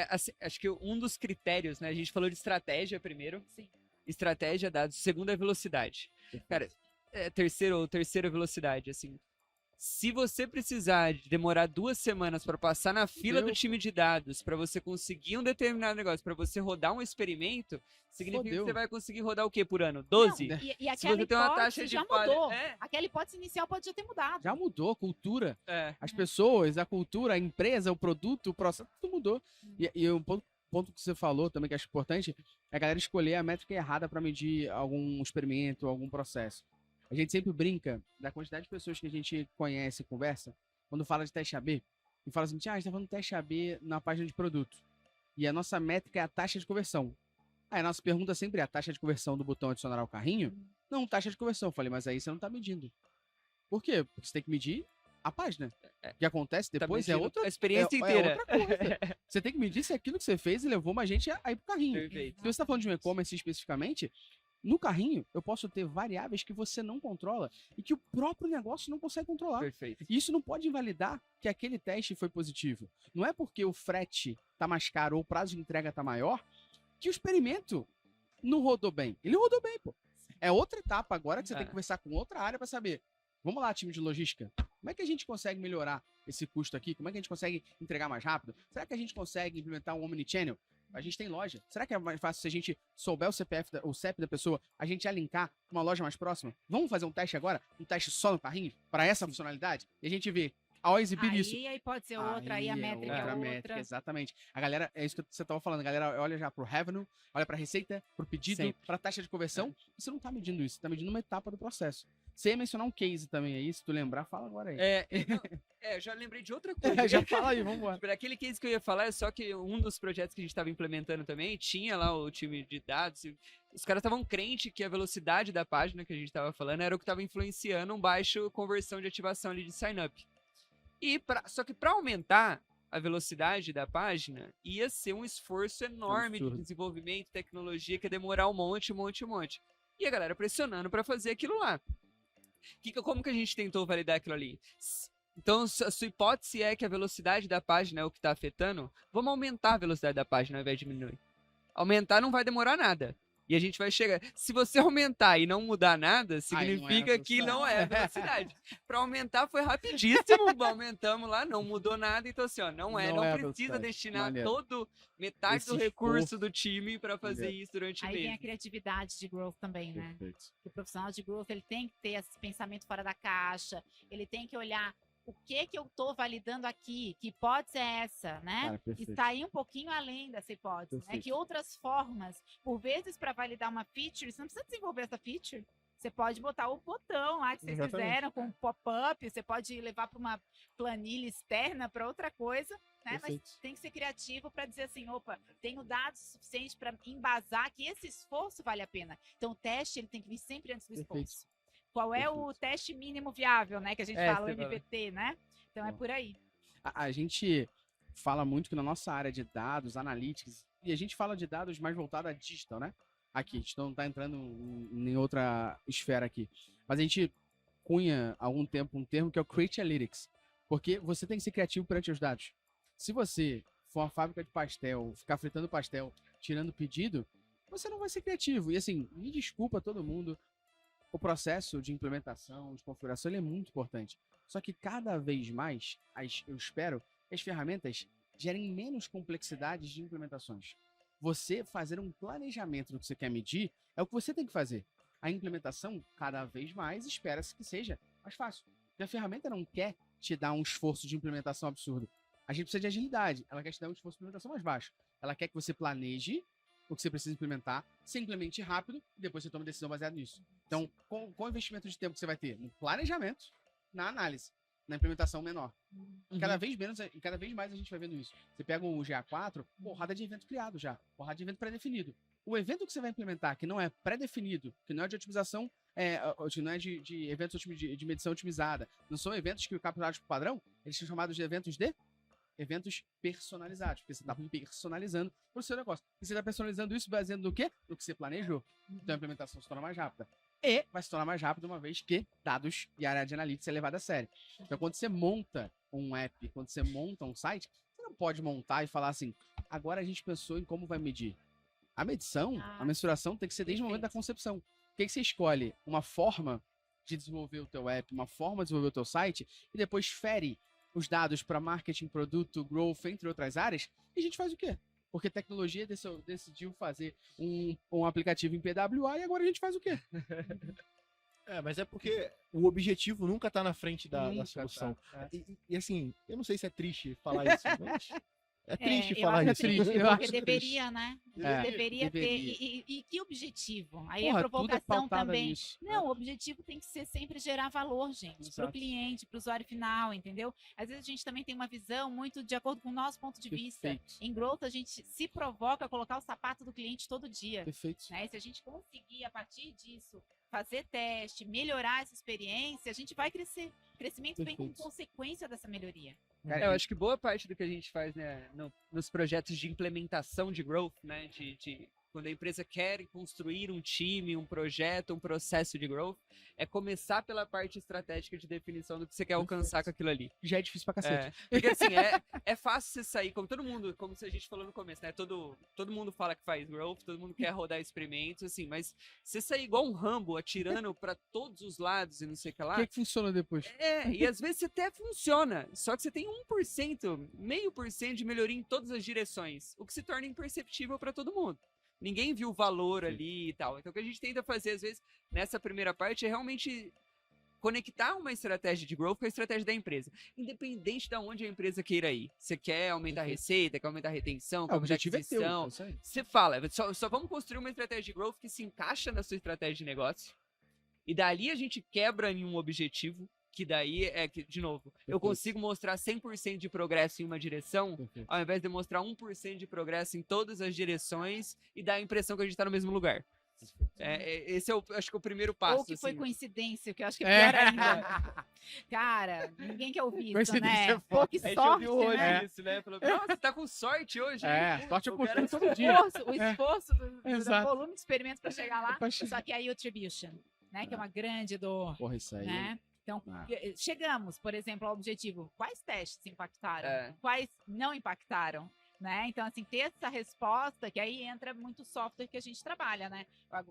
Assim, acho que um dos critérios, né? A gente falou de estratégia primeiro. Sim. Estratégia, dados. Segundo é velocidade. Cara, terceira velocidade, assim. Se você precisar de demorar 2 semanas para passar na fila do time de dados, para você conseguir um determinado negócio, para você rodar um experimento, significa que você vai conseguir rodar o quê por ano? 12? Não, e Se aquela você tem uma hipótese taxa de já falha... mudou. Aquela hipótese inicial pode já ter mudado. Já mudou a cultura. É. As pessoas, a cultura, a empresa, o produto, o processo, tudo mudou. E um ponto que você falou também que acho importante é a galera escolher a métrica errada para medir algum experimento, algum processo. A gente sempre brinca da quantidade de pessoas que a gente conhece e conversa quando fala de teste AB e fala assim, a gente tá falando de teste AB na página de produto. E a nossa métrica é a taxa de conversão. Aí a nossa pergunta sempre é a taxa de conversão do botão adicionar ao carrinho? Não, taxa de conversão. Eu falei, mas aí você não tá medindo. Por quê? Porque você tem que medir a página. O que acontece depois é outra... A experiência inteira. É outra coisa. Você tem que medir se aquilo que você fez levou mais gente a ir pro carrinho. Perfeito. Se você tá falando de um e-commerce especificamente, no carrinho eu posso ter variáveis que você não controla e que o próprio negócio não consegue controlar. Perfeito. E isso não pode invalidar que aquele teste foi positivo. Não é porque o frete tá mais caro ou o prazo de entrega tá maior que o experimento não rodou bem. Ele rodou bem, pô. É outra etapa agora que você tem que conversar com outra área para saber. Vamos lá, time de logística. Como é que a gente consegue melhorar esse custo aqui? Como é que a gente consegue entregar mais rápido? Será que a gente consegue implementar um omnichannel? A gente tem loja. Será que é mais fácil se a gente souber o CEP da pessoa, a gente linkar uma loja mais próxima? Vamos fazer um teste agora? Um teste só no carrinho? Para essa funcionalidade? E a gente vê, ao exibir isso... Aí pode ser outra, aí a métrica é outra. Métrica, exatamente. A galera, é isso que você estava falando, a galera olha já pro revenue, olha pra receita, pro pedido, Sempre. pra taxa de conversão, e você não tá medindo isso, você tá medindo uma etapa do processo. Você ia mencionar um case também aí, se tu lembrar, fala agora aí. Eu já lembrei de outra coisa. Já fala aí, vambora. Para aquele case que eu ia falar, é só que um dos projetos que a gente estava implementando também, tinha lá o time de dados, e os caras estavam crentes que a velocidade da página que a gente estava falando era o que estava influenciando um baixo conversão de ativação ali de sign-up. Só que para aumentar a velocidade da página, ia ser um esforço enorme de desenvolvimento, tecnologia, que ia demorar um monte. E a galera pressionando para fazer aquilo lá. Como que a gente tentou validar aquilo ali? Então, a sua hipótese é que a velocidade da página é o que está afetando? Vamos aumentar a velocidade da página ao invés de diminuir. Aumentar não vai demorar nada. E a gente vai chegar... Se você aumentar e não mudar nada, significa que não é a velocidade. Para aumentar foi rapidíssimo, aumentamos lá, não mudou nada. Então, assim, ó, não precisa destinar metade do recurso do time para fazer isso durante o mês. Aí vem a criatividade de growth também, né? O profissional de growth, ele tem que ter esse pensamento fora da caixa, ele tem que olhar o que eu estou validando aqui, que hipótese é essa, né? Cara, está aí um pouquinho além dessa hipótese, né? Que outras formas, por vezes, para validar uma feature, você não precisa desenvolver essa feature. Você pode botar o botão lá que vocês fizeram com um pop-up, você pode levar para uma planilha externa, para outra coisa, né? Mas tem que ser criativo para dizer assim, opa, tenho dados suficientes para embasar que esse esforço vale a pena. Então, o teste ele tem que vir sempre antes do esforço. Qual é o teste mínimo viável, né? Que a gente fala, o MVP, né? Então é por aí. A gente fala muito que na nossa área de dados, analytics, e a gente fala de dados mais voltado a digital, né? Aqui, a gente não tá entrando em outra esfera aqui. Mas a gente cunha há algum tempo um termo que é o Create Analytics. Porque você tem que ser criativo perante os dados. Se você for uma fábrica de pastel, ficar fritando pastel, tirando pedido, você não vai ser criativo. E assim, me desculpa todo mundo, o processo de implementação, de configuração, ele é muito importante. Só que cada vez mais, eu espero que as ferramentas gerem menos complexidades de implementações. Você fazer um planejamento do que você quer medir é o que você tem que fazer. A implementação, cada vez mais, espera-se que seja mais fácil. E a ferramenta não quer te dar um esforço de implementação absurdo. A gente precisa de agilidade. Ela quer te dar um esforço de implementação mais baixo. Ela quer que você planeje o que você precisa implementar, você implemente rápido e depois você toma uma decisão baseada nisso. Então, qual o investimento de tempo que você vai ter? No planejamento, na análise, na implementação menor. Cada vez mais a gente vai vendo isso. Você pega o GA4, porrada de evento criado já, porrada de evento pré-definido. O evento que você vai implementar, que não é pré-definido, que não é de otimização, não é de eventos de medição otimizada. Não são eventos que capturados por padrão, eles são chamados de eventos personalizados, porque você está personalizando o seu negócio. E você está personalizando isso baseado no quê? No que você planejou. Então a implementação se torna mais rápida. E vai se tornar mais rápido uma vez que dados e área de analytics é levada a sério. Então quando você monta um app, quando você monta um site, você não pode montar e falar assim, agora a gente pensou em como vai medir. A medição, a mensuração tem que ser desde o momento da concepção. Por que você escolhe uma forma de desenvolver o teu app, uma forma de desenvolver o teu site, e depois fere os dados para marketing, produto, growth, entre outras áreas, e a gente faz o quê? Porque a tecnologia decidiu fazer um aplicativo em PWA e agora a gente faz o quê? Mas é porque o objetivo nunca tá na frente da Nunca solução. tá. E assim, eu não sei se é triste falar isso, mas é triste eu falar acho isso. triste, Eu porque acho deveria, né? Deveria ter. deveria. E que objetivo? Aí Porra, a tudo é provocação pautado também. nisso. Não, o objetivo tem que ser sempre gerar valor, gente, para o Exato. cliente, para o usuário final, entendeu? Às vezes a gente também tem uma visão muito de acordo com o nosso ponto de vista. Perfeito. Em growth, a gente se provoca a colocar o sapato do cliente todo dia. Perfeito. Né? Se a gente conseguir, a partir disso, fazer teste, melhorar essa experiência, a gente vai crescer. O crescimento vem como Perfeito. consequência dessa melhoria. Eu acho que boa parte do que a gente faz, né, nos projetos de implementação de growth, né, de quando a empresa quer construir um time, um projeto, um processo de growth, é começar pela parte estratégica de definição do que você quer alcançar com aquilo ali. Já é difícil pra cacete. Porque assim, é fácil você sair, como todo mundo, como a gente falou no começo, né? Todo mundo fala que faz growth, todo mundo quer rodar experimentos, assim, mas você sair igual um Rambo, atirando pra todos os lados e não sei o que lá. O que funciona depois? E às vezes até funciona, só que você tem 1%, 0,5% de melhoria em todas as direções, o que se torna imperceptível pra todo mundo. Ninguém viu o valor ali e tal. Então o que a gente tenta fazer, às vezes, nessa primeira parte, é realmente conectar uma estratégia de growth com a estratégia da empresa. Independente de onde a empresa queira ir. Você quer aumentar a receita, quer aumentar a retenção, quer O aumentar a objetivo é teu. aquisição. É isso aí. Você fala, só vamos construir uma estratégia de growth que se encaixa na sua estratégia de negócio. E dali a gente quebra em um objetivo, que daí é que, de novo, eu consigo mostrar 100% de progresso em uma direção, Perfeito. ao invés de mostrar 1% de progresso em todas as direções e dar a impressão que a gente tá no mesmo lugar. Esse é, acho que, o primeiro passo. Ou que foi assim. coincidência, que eu acho que é pior ainda. Cara, ninguém quer ouvir isso, Coincidência né? é Pô, que A gente sorte, ouviu hoje né? isso, né? Falou, nossa, você tá com sorte hoje, hein? Sorte eu O cara- construo todo dia. O esforço do Exato. volume de experimentos para chegar lá, Pra chegar. só que aí o attribution, né? Que é uma grande dor, Porra, isso aí. né? Então, Ah. chegamos, por exemplo, ao objetivo. Quais testes impactaram? É. Quais não impactaram? Né? Então, assim, ter essa resposta, que aí entra muito software que a gente trabalha, né?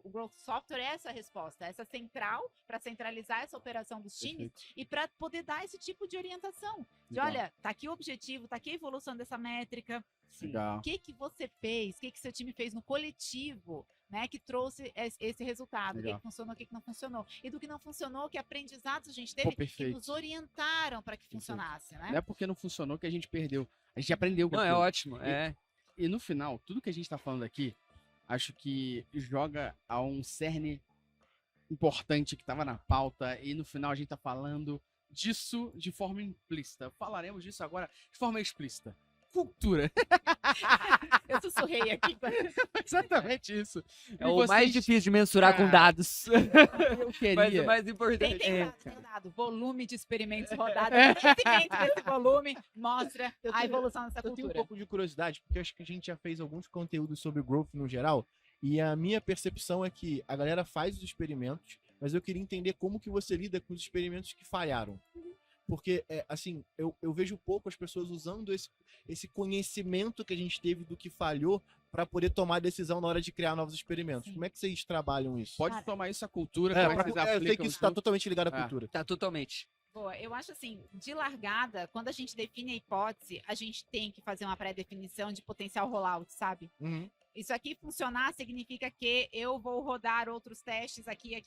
O Growth Software é essa resposta, essa central para centralizar essa operação dos times Perfeito. e para poder dar esse tipo de orientação. De, Legal. olha, tá aqui o objetivo, tá aqui a evolução dessa métrica, Legal. o que você fez, o que seu time fez no coletivo, né, que trouxe esse resultado, o Legal. que funcionou, o que não funcionou. E do que não funcionou, que aprendizados a gente teve Pô, que perfeito. nos orientaram para que funcionasse, né? Não é porque não funcionou que a gente perdeu. A gente aprendeu com Não, é aquilo. ótimo. E no final, tudo que a gente tá falando aqui, acho que joga a um cerne importante que tava na pauta, e no final a gente tá falando disso de forma implícita. Falaremos disso agora de forma explícita. Cultura. Eu sussurrei aqui. Exatamente isso. É o mais difícil de mensurar com Cara, dados. Eu queria. Mas o mais importante. Tem dado, volume de experimentos rodados, o crescimento desse volume mostra Eu a tenho- evolução dessa Eu tenho um cultura. pouco de curiosidade, porque eu acho que a gente já fez alguns conteúdos sobre growth no geral, e a minha percepção é que a galera faz os experimentos, mas eu queria entender como que você lida com os experimentos que falharam. Porque, assim, eu vejo pouco as pessoas usando esse conhecimento que a gente teve do que falhou para poder tomar decisão na hora de criar novos experimentos. Sim. Como é que vocês trabalham isso? Pode tomar isso à cultura. É, como é que eu vocês sei aplicam que isso está tudo. totalmente ligado à É. cultura. Tá totalmente. Boa, eu acho assim, de largada, quando a gente define a hipótese, a gente tem que fazer uma pré-definição de potencial rollout, sabe? Uhum. Isso aqui funcionar significa que eu vou rodar outros testes aqui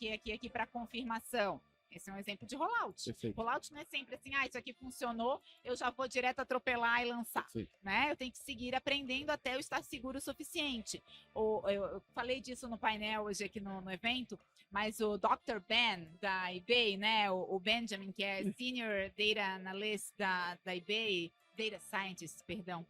para confirmação. Esse é um exemplo de rollout. Perfeito. Rollout não é sempre assim, isso aqui funcionou, eu já vou direto atropelar e lançar. Perfeito. Né? Eu tenho que seguir aprendendo até eu estar seguro o suficiente. Eu falei disso no painel hoje aqui no evento, mas o Dr. Ben, da eBay, né? O Benjamin, que é Senior Data Analyst da eBay, Data Scientist, perdão.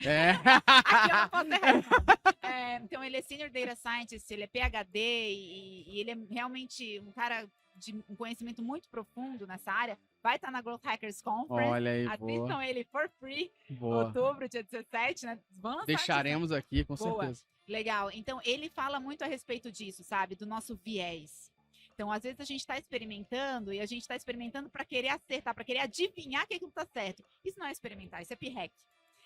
É. Aqui eu não posso errar. Então, ele é Senior Data Scientist, ele é PhD e ele é realmente um cara de um conhecimento muito profundo nessa área. Vai estar na Growth Hackers Conference. Olha aí, boa. Assistam ele for free, Boa. outubro, dia 17, né? Vão lançar Deixaremos aqui, com Boa. certeza. Legal. Então, ele fala muito a respeito disso, sabe? Do nosso viés. Então, às vezes a gente está experimentando e a gente está experimentando para querer acertar, para querer adivinhar que aquilo está certo. Isso não é experimentar, isso é pirrec.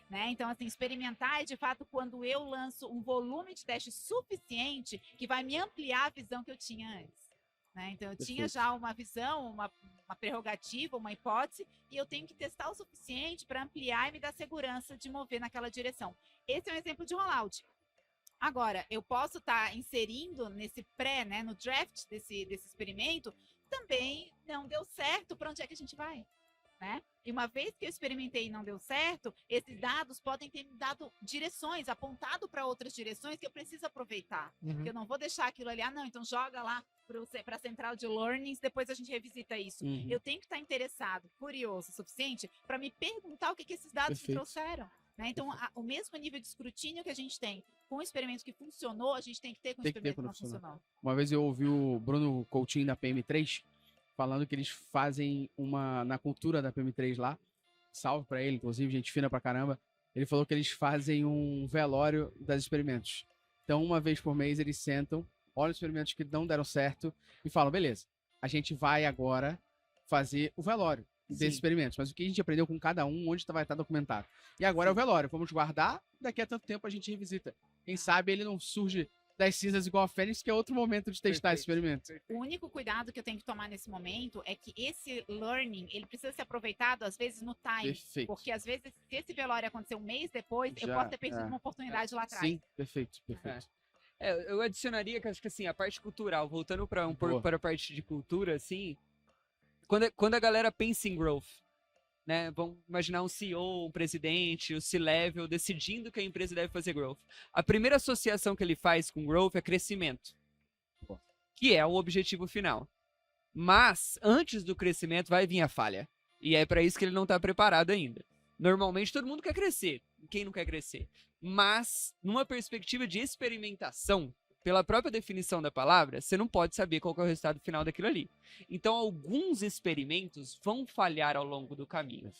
Né? Então, assim, experimentar é de fato quando eu lanço um volume de teste suficiente que vai me ampliar a visão que eu tinha antes. Né? Então, eu tinha já uma visão, uma prerrogativa, uma hipótese, e eu tenho que testar o suficiente para ampliar e me dar segurança de mover naquela direção. Esse é um exemplo de rollout. Agora, eu posso estar inserindo nesse pré, né, no draft desse experimento, também não deu certo, para onde é que a gente vai? Né? E uma vez que eu experimentei e não deu certo, esses dados podem ter me dado direções, apontado para outras direções que eu preciso aproveitar. Porque eu não vou deixar aquilo ali, não, então joga lá para a central de learnings, depois a gente revisita isso. Eu tenho que estar interessado, curioso o suficiente para me perguntar o que esses dados me trouxeram. Né? Então, o mesmo nível de escrutínio que a gente tem com o experimento que funcionou, a gente tem que ter com o experimento que não funcionou. Uma vez eu ouvi o Bruno Coutinho da PM3 falando que eles fazem na cultura da PM3 lá, salve pra ele, inclusive, gente fina pra caramba, ele falou que eles fazem um velório das experimentos. Então, uma vez por mês, eles sentam, olham os experimentos que não deram certo e falam, beleza, a gente vai agora fazer o velório desses experimentos, mas o que a gente aprendeu com cada um, onde vai estar documentado. E agora é o velório, vamos guardar, daqui a tanto tempo a gente revisita. Quem sabe ele não surge das cinzas igual a Fênix, que é outro momento de testar esse experimento. O único cuidado que eu tenho que tomar nesse momento é que esse learning, ele precisa ser aproveitado, às vezes, no time. Perfeito. Porque, às vezes, se esse velório acontecer um mês depois, eu posso ter perdido uma oportunidade lá atrás. Sim, perfeito. Eu adicionaria que acho que assim, a parte cultural, voltando para a parte de cultura, assim, quando a galera pensa em growth, né? Vamos imaginar um CEO, um presidente, o C-level decidindo que a empresa deve fazer growth. A primeira associação que ele faz com growth é crescimento, que é o objetivo final. Mas antes do crescimento vai vir a falha. E é para isso que ele não está preparado ainda. Normalmente todo mundo quer crescer. Quem não quer crescer? Mas numa perspectiva de experimentação, pela própria definição da palavra, você não pode saber qual que é o resultado final daquilo ali. Então, alguns experimentos vão falhar ao longo do caminho.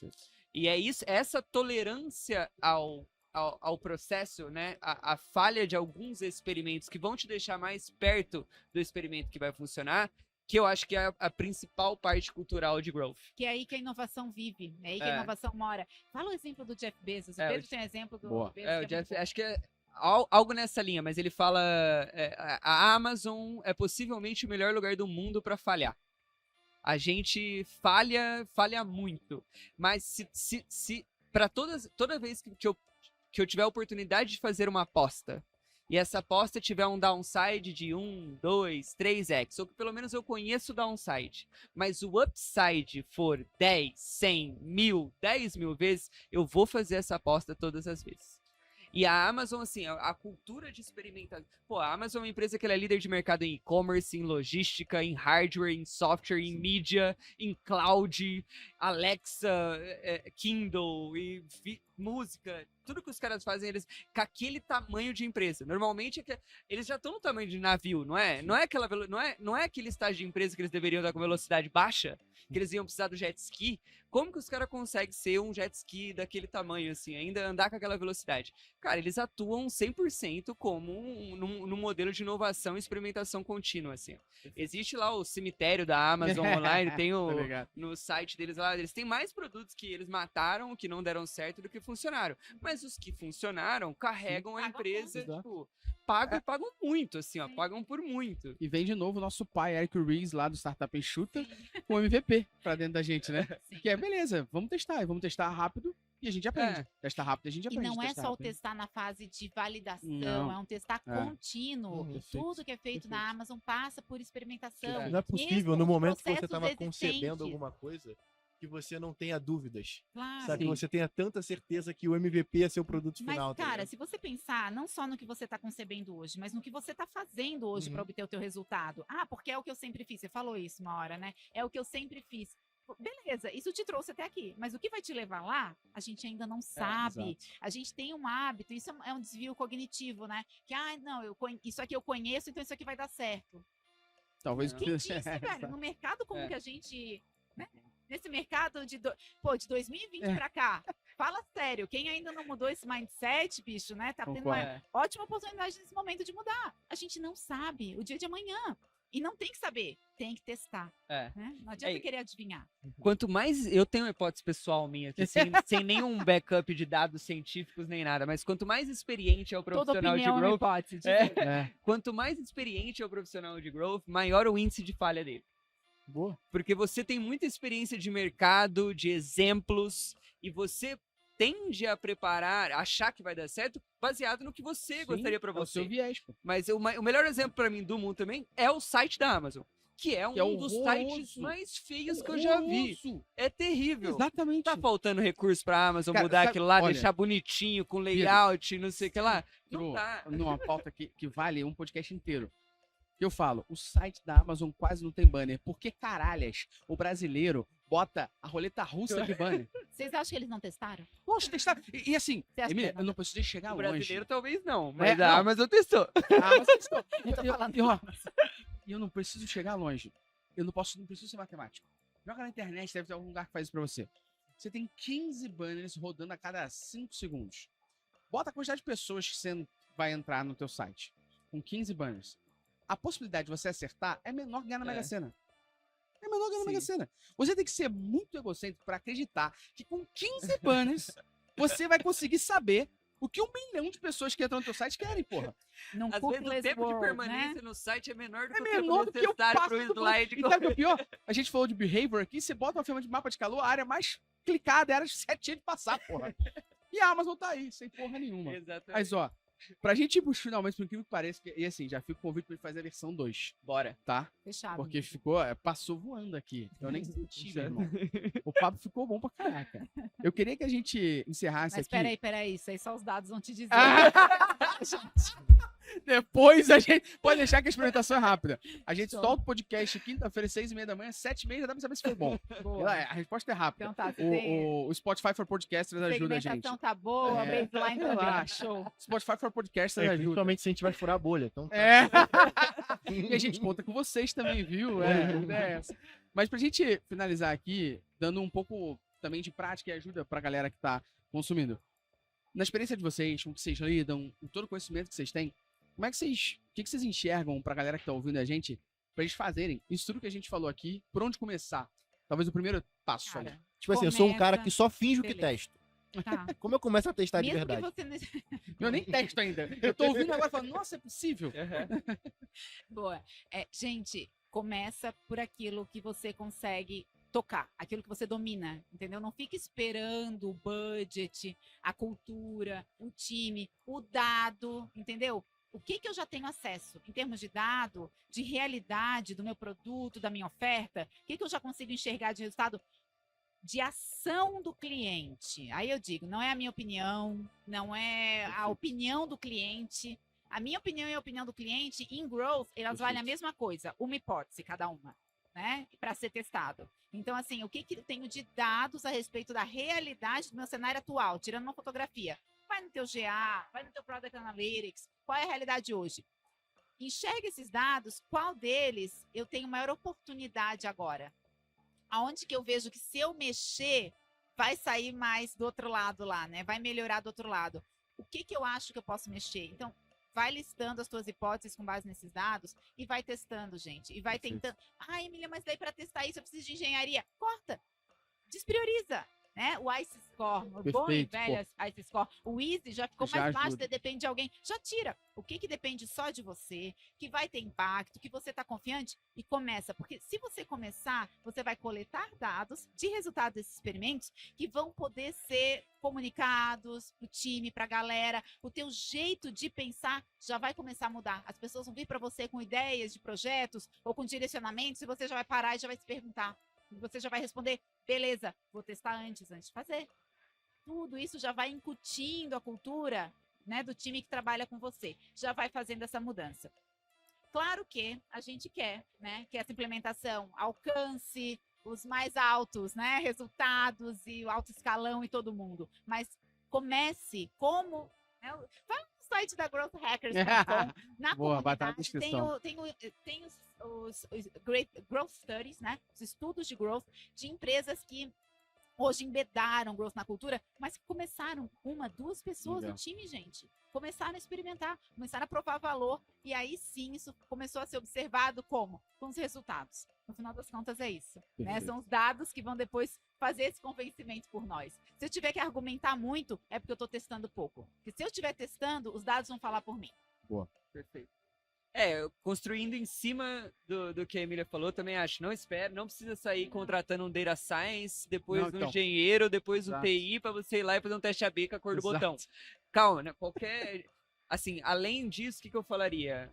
E é isso, essa tolerância ao processo, né? A falha de alguns experimentos que vão te deixar mais perto do experimento que vai funcionar, que eu acho que é a principal parte cultural de growth. Que é aí que a inovação vive, é aí que a inovação mora. Fala o exemplo do Jeff Bezos. O Pedro tem um exemplo do Bezos. O Jeff, acho que é algo nessa linha, mas ele fala a Amazon é possivelmente o melhor lugar do mundo para falhar. A gente falha muito, mas se para toda vez que eu tiver a oportunidade de fazer uma aposta e essa aposta tiver um downside de 1, 2, 3x, ou que pelo menos eu conheço o downside, mas o upside for 10, 100, 1000, 10 mil vezes, eu vou fazer essa aposta todas as vezes. E a Amazon, assim, a cultura de experimentação... Pô, a Amazon é uma empresa que ela é líder de mercado em e-commerce, em logística, em hardware, em software, em mídia, em cloud, Alexa, Kindle e música. Tudo que os caras fazem, eles com aquele tamanho de empresa. Normalmente, eles já estão no tamanho de navio, não é? Não é aquele estágio de empresa que eles deveriam dar com velocidade baixa, que eles iam precisar do jet ski. Como que os caras conseguem ser um jet ski daquele tamanho, assim, ainda andar com aquela velocidade? Cara, eles atuam 100% como num modelo de inovação e experimentação contínua, assim. Existe lá o cemitério da Amazon online, tem no site deles lá, eles têm mais produtos que eles mataram, que não deram certo, do que funcionaram. Mas os que funcionaram carregam a empresa, tipo, pagam muito, assim, ó, pagam por muito. E vem de novo o nosso pai, Eric Ries, lá do Startup Enxuta, com o MVP pra dentro da gente, né? Que é, beleza, vamos testar rápido e a gente aprende. Testar rápido e a gente aprende. E não é só o testar na fase de validação, é um testar contínuo. Tudo que é feito na Amazon passa por experimentação. Não é possível, no momento que você estava concebendo alguma coisa, que você não tenha dúvidas. Claro. Sabe? Que você tenha tanta certeza que o MVP é seu produto final. Mas, cara, se você pensar não só no que você está concebendo hoje, mas no que você está fazendo hoje para obter o teu resultado. Ah, porque é o que eu sempre fiz. Você falou isso uma hora, né? É o que eu sempre fiz. Beleza, isso te trouxe até aqui, mas o que vai te levar lá, a gente ainda não sabe. exato. A gente tem um hábito, isso é um desvio cognitivo, né? Que, não, isso aqui eu conheço, então isso aqui vai dar certo. Talvez... Não. Quem disse, velho? No mercado como É. que a gente... Né? Nesse mercado de 2020 pra cá, fala sério, quem ainda não mudou esse mindset, bicho, né? Tá tendo Concordo. uma ótima oportunidade nesse momento de mudar. A gente não sabe o dia de amanhã. E não tem que saber, tem que testar. É. Né? Não adianta Aí, querer adivinhar. Quanto mais. Eu tenho uma hipótese pessoal minha aqui, sem nenhum backup de dados científicos nem nada, mas quanto mais experiente é o Toda profissional de opinião é uma growth. hipótese. É, Quanto mais experiente é o profissional de growth, maior o índice de falha dele. boa. Porque você tem muita experiência de mercado, de exemplos, e você tende a achar que vai dar certo, baseado no que você Sim, gostaria para é o seu você. viés, pô. Mas o melhor exemplo para mim do mundo também é o site da Amazon, que é um dos horroroso. sites mais feios que eu já vi. Horroroso. É terrível. Exatamente. Tá faltando recurso pra Amazon Cara, mudar sabe- aquilo lá, olha, deixar bonitinho, com layout, não sei o que lá. Não Entrou dá. numa pauta que vale um podcast inteiro. Eu falo, o site da Amazon quase não tem banner. Por que caralhas o brasileiro bota a roleta russa de banner? Vocês acham que eles não testaram? Poxa, testar. E assim, Você acha Emília, que eu não preciso nem chegar O longe. brasileiro talvez não, mas não. a Amazon testou. A Amazon testou. Eu tô falando. E eu não preciso chegar longe. Eu não preciso ser matemático. Joga na internet, deve ter algum lugar que faz isso pra você. Você tem 15 banners rodando a cada 5 segundos. Bota a quantidade de pessoas que você vai entrar no teu site. Com 15 banners. A possibilidade de você acertar é menor que ganhar na É. Mega Sena. É menor que ganhar na Sim. Mega Sena. Você tem que ser muito egocêntrico pra acreditar que com 15 banners você vai conseguir saber o que 1 milhão de pessoas que entram no teu site querem, porra. Num Às vezes o cookieless tempo de world, permanência né? no site é menor do É que o menor tempo do que eu necessário passo pro do- slide. E sabe o que é o pior? A gente falou de behavior aqui, você bota uma firma de mapa de calor, a área mais clicada é a área de 7 de passar, porra. E a Amazon tá aí, sem porra nenhuma. Exatamente. Mas, ó, pra gente ir pros finalmente, por incrível que pareça, e assim, já fica o convite pra gente fazer a versão 2. Bora. Tá? Fechado. Porque passou voando aqui. Eu nem senti, meu irmão. O papo ficou bom pra caraca. Eu queria que a gente encerrasse Mas aqui. peraí, isso aí só os dados vão te dizer. Depois a gente. Pode deixar que a experimentação é rápida. A gente Show. solta o podcast quinta-feira, 6h30 da manhã, 7h30, já dá pra saber se foi bom. Boa. A resposta é rápida. Então tá, você tem... O Spotify for Podcasters ajuda a gente. segmentação tá boa, É. baseline também. Relaxa. Show. Spotify for Podcasters ajuda. Principalmente se a gente vai furar a bolha. Então, É. E a gente conta com vocês também, viu? É essa. Mas pra gente finalizar aqui, dando um pouco também de prática e ajuda pra galera que tá consumindo. Na experiência de vocês, com o que vocês lidam, com todo o conhecimento que vocês têm, como é que vocês. O que vocês enxergam pra galera que tá ouvindo a gente, pra eles fazerem isso tudo que a gente falou aqui, por onde começar? Talvez o primeiro passo ali. Cara, tipo assim, eu sou um cara Começa- que só finjo que beleza. testo. tá. Como eu começo a testar de Mesmo verdade? que você... Eu nem testo ainda. Eu tô ouvindo agora e falando, nossa, é possível. Boa. Gente, começa por aquilo que você consegue tocar, aquilo que você domina, entendeu? Não fica esperando o budget, a cultura, o time, o dado, entendeu? O que eu já tenho acesso em termos de dado, de realidade do meu produto, da minha oferta? O que eu já consigo enxergar de resultado? De ação do cliente. Aí eu digo, não é a minha opinião, não é a opinião do cliente. A minha opinião e a opinião do cliente em growth, elas valem a mesma coisa, uma hipótese cada uma, né? Para ser testado. Então, assim, o que eu tenho de dados a respeito da realidade do meu cenário atual, tirando uma fotografia? Vai no teu GA, vai no teu Product Analytics, qual é a realidade hoje? Enxerga esses dados, qual deles eu tenho maior oportunidade agora? Aonde que eu vejo que se eu mexer, vai sair mais do outro lado lá, né? Vai melhorar do outro lado. O que eu acho que eu posso mexer? Então, vai listando as tuas hipóteses com base nesses dados e vai testando, gente. E vai tentando. Ah, Emília, mas daí para testar isso eu preciso de engenharia. Corta. Desprioriza. Né? O ICE Score, o bom e Perfeito, velho ICE Score. O Easy já ficou Já mais fácil, ajuda. depende de alguém. Já tira. O que depende só de você, que vai ter impacto, que você está confiante e começa. Porque se você começar, você vai coletar dados de resultado desses experimentos que vão poder ser comunicados para o time, para a galera. O teu jeito de pensar já vai começar a mudar. As pessoas vão vir para você com ideias de projetos ou com direcionamentos e você já vai parar e já vai se perguntar. Você já vai responder, beleza, vou testar antes de fazer. Tudo isso já vai incutindo a cultura, né, do time que trabalha com você. Já vai fazendo essa mudança. Claro que a gente quer, né, que essa implementação alcance os mais altos, né? Resultados e o alto escalão e todo mundo. Mas comece como... Né? Vai no site da growthhackers.com, na Boa, batata na comunidade, descrição. tem os Great Growth Studies, né? Os estudos de growth de empresas que hoje embedaram growth na cultura, mas começaram 1, 2 pessoas Legal. no time, gente. Começaram a experimentar, começaram a provar valor, e aí sim isso começou a ser observado como? Com os resultados. No final das contas é isso, né? Perfeito. São os dados que vão depois fazer esse convencimento por nós. Se eu tiver que argumentar muito, é porque eu estou testando pouco. Porque se eu estiver testando, os dados vão falar por mim. Perfeito. Construindo em cima do que a Emília falou, também acho. Não espera, não precisa sair contratando um data science, depois Não, um então. engenheiro, depois um Exato. TI para você ir lá e fazer um teste AB com a cor do Exato. botão. Calma, né? Assim, além disso, o que eu falaria?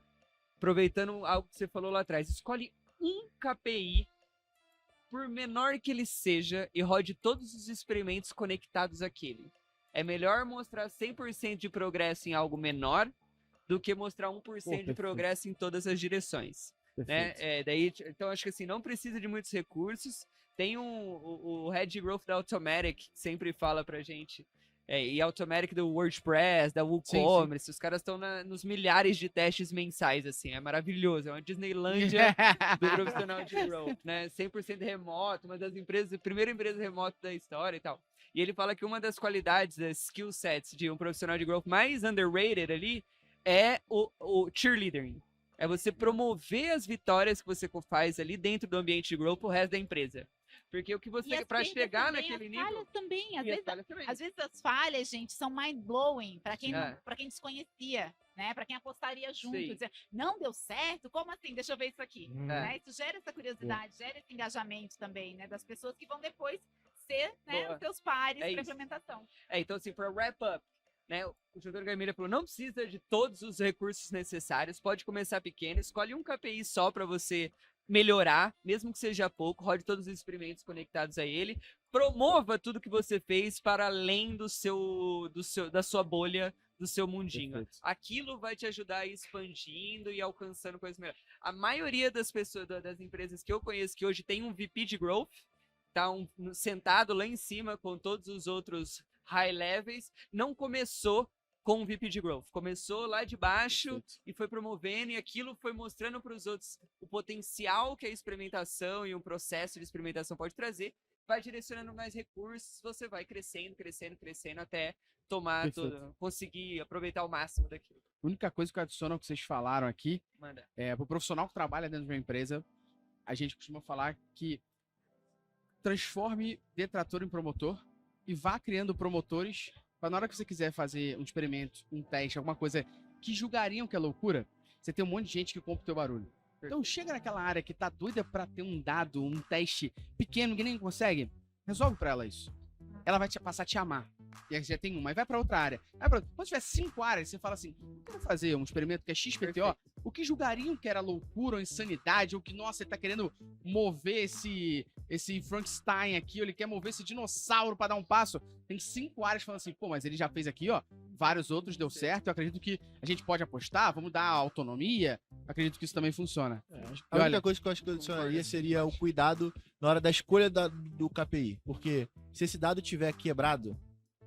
Aproveitando algo que você falou lá atrás, escolhe um KPI, por menor que ele seja, e rode todos os experimentos conectados àquele. É melhor mostrar 100% de progresso em algo menor do que mostrar 1% de perfeito. progresso em todas as direções. Né? Perfeito. Então, acho que assim, não precisa de muitos recursos. Tem o Head Growth da Automatic, que sempre fala pra gente. E Automatic do WordPress, da WooCommerce, os caras estão nos milhares de testes mensais, assim, é maravilhoso, é uma Disneylândia do profissional de growth, né? 100% remoto, uma das primeira empresa remota da história e tal. E ele fala que uma das qualidades, das skill sets de um profissional de growth mais underrated ali, é o cheerleading. É você promover as vitórias que você faz ali dentro do ambiente de growth pro resto da empresa. Porque o que você, para chegar naquele nível... Falhas também, às vezes as falhas, gente, são mind-blowing para quem, É. para quem desconhecia, né? Para quem apostaria junto, Sim. dizer, não deu certo? Como assim? Deixa eu ver isso aqui. É. Né? Isso gera essa curiosidade, gera esse engajamento também, né? Das pessoas que vão depois ser, né, Boa. os seus pares É para isso. implementação. Então, assim, para wrap up, né? O jogador que a Emília falou, não precisa de todos os recursos necessários, pode começar pequeno, escolhe um KPI só para você melhorar, mesmo que seja pouco, rode todos os experimentos conectados a ele, promova tudo que você fez para além da sua bolha, do seu mundinho. Perfeito. Aquilo vai te ajudar a ir expandindo e alcançando coisas melhores. A maioria das pessoas, das empresas que eu conheço que hoje tem um VP de Growth, tá sentado lá em cima com todos os outros high levels, não começou com o VP de Growth. Começou lá de baixo Perfeito. e foi promovendo, e aquilo foi mostrando para os outros o potencial que a experimentação e um processo de experimentação pode trazer, vai direcionando mais recursos, você vai crescendo, crescendo, crescendo, até tomar Perfeito. conseguir aproveitar o máximo daquilo. A única coisa que eu adiciono ao que vocês falaram aqui, Manda. pro profissional que trabalha dentro de uma empresa, a gente costuma falar que transforme detrator em promotor e vá criando promotores para na hora que você quiser fazer um experimento, um teste, alguma coisa que julgariam que é loucura, você tem um monte de gente que compra o teu barulho. Então chega naquela área que tá doida para ter um dado, um teste pequeno que ninguém consegue, resolve para ela isso. Ela vai passar a te amar. E aí já tem uma, aí vai para outra área. Quando tiver 5 áreas, você fala assim, eu quero fazer um experimento que é XPTO, Perfeito. o que julgariam que era loucura ou insanidade, ou que, nossa, ele tá querendo mover esse Frankenstein aqui, ou ele quer mover esse dinossauro para dar um passo. Tem 5 áreas falando assim, pô, mas ele já fez aqui, ó, vários outros deu certo, eu acredito que a gente pode apostar, vamos dar autonomia, acredito que isso também funciona. A única coisa que eu acho que eu adicionaria seria o cuidado na hora da escolha do KPI. Porque se esse dado tiver quebrado,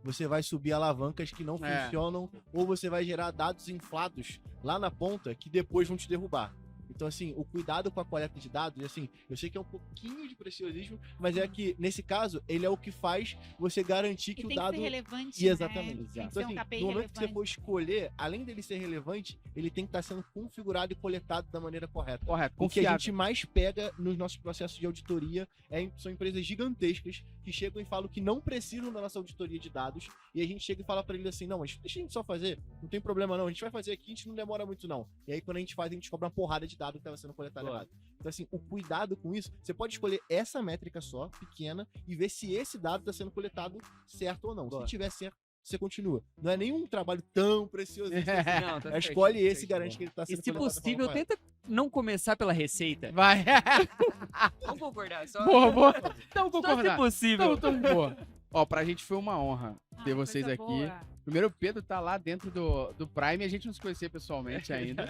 você vai subir alavancas que não funcionam, ou você vai gerar dados inflados lá na ponta que depois vão te derrubar. Então, assim, o cuidado com a coleta de dados, e assim, eu sei que é um pouquinho de preciosismo, mas é que, nesse caso, ele é o que faz você garantir que E o tem dado... que ser relevante, E exatamente. né? Tem que Então, ser assim, um KPI no momento que você relevante. for escolher, além dele ser relevante, ele tem que estar sendo configurado e coletado da maneira correta. Correto, O que a confiável. gente mais pega nos nossos processos de auditoria são empresas gigantescas que chegam e falam que não precisam da nossa auditoria de dados, e a gente chega e fala pra eles assim, não, mas deixa a gente só fazer, não tem problema não, a gente vai fazer aqui, a gente não demora muito não. E aí quando a gente faz, a gente cobra uma porrada de dados que estava sendo coletado errado. Então assim, o cuidado com isso, você pode escolher essa métrica só, pequena, e ver se esse dado está sendo coletado certo ou não. Se tiver certo, você continua. Não é nenhum trabalho tão precioso. Não, tá certo, Escolhe tá esse e certo. garante que ele está E sendo se coletado da possível, forma tenta não começar pela receita. Vai. Vamos concordar, só, boa. Então, só se concordar. possível. Então, boa. Ó, pra gente foi uma honra ter Ah, vocês coisa aqui. boa. Primeiro, o Pedro tá lá dentro do Prime, a gente não se conhecia pessoalmente ainda.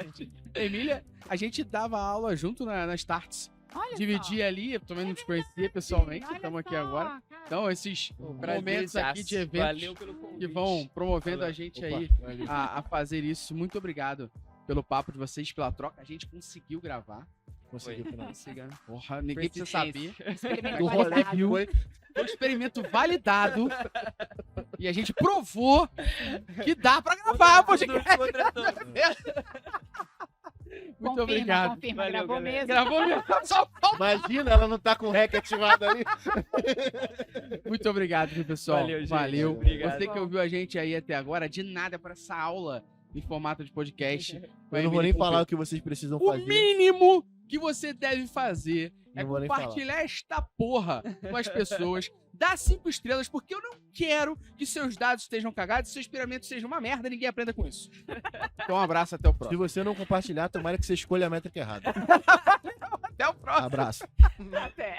Emília, a gente dava aula junto na Starts. Olha dividir só. ali, eu também não te conhecia pessoalmente, Olha estamos aqui só, agora. cara. Então, esses momentos aqui de eventos Valeu pelo convite. que vão promovendo Valeu. a gente Opa, aí valeu. a fazer isso. Muito obrigado pelo papo de vocês, pela troca. A gente conseguiu gravar. Conseguiu finalizar. Siga. Porra, ninguém precisa saber. Experimento O rolê validado. viu. Foi um experimento validado. E a gente provou que dá pra gravar, podcast. Muito obrigado. Confirma, Valeu, gravou galera. mesmo. Gravou mesmo. Só falta. Imagina, ela não tá com o REC ativado ali. Muito obrigado, viu, pessoal. Valeu, gente. Valeu. Obrigado. Você que ouviu a gente aí até agora, de nada para essa aula em formato de podcast. Eu não vou nem falar o que vocês precisam O fazer. mínimo que você deve fazer é Não vou nem compartilhar esta porra com as pessoas. Dá 5 estrelas, porque eu não quero que seus dados estejam cagados e seu experimento seja uma merda e ninguém aprenda com isso. Então, um abraço, até o Se próximo. você não compartilhar, tomara que você escolha a métrica errada. Até o próximo. Abraço. Até.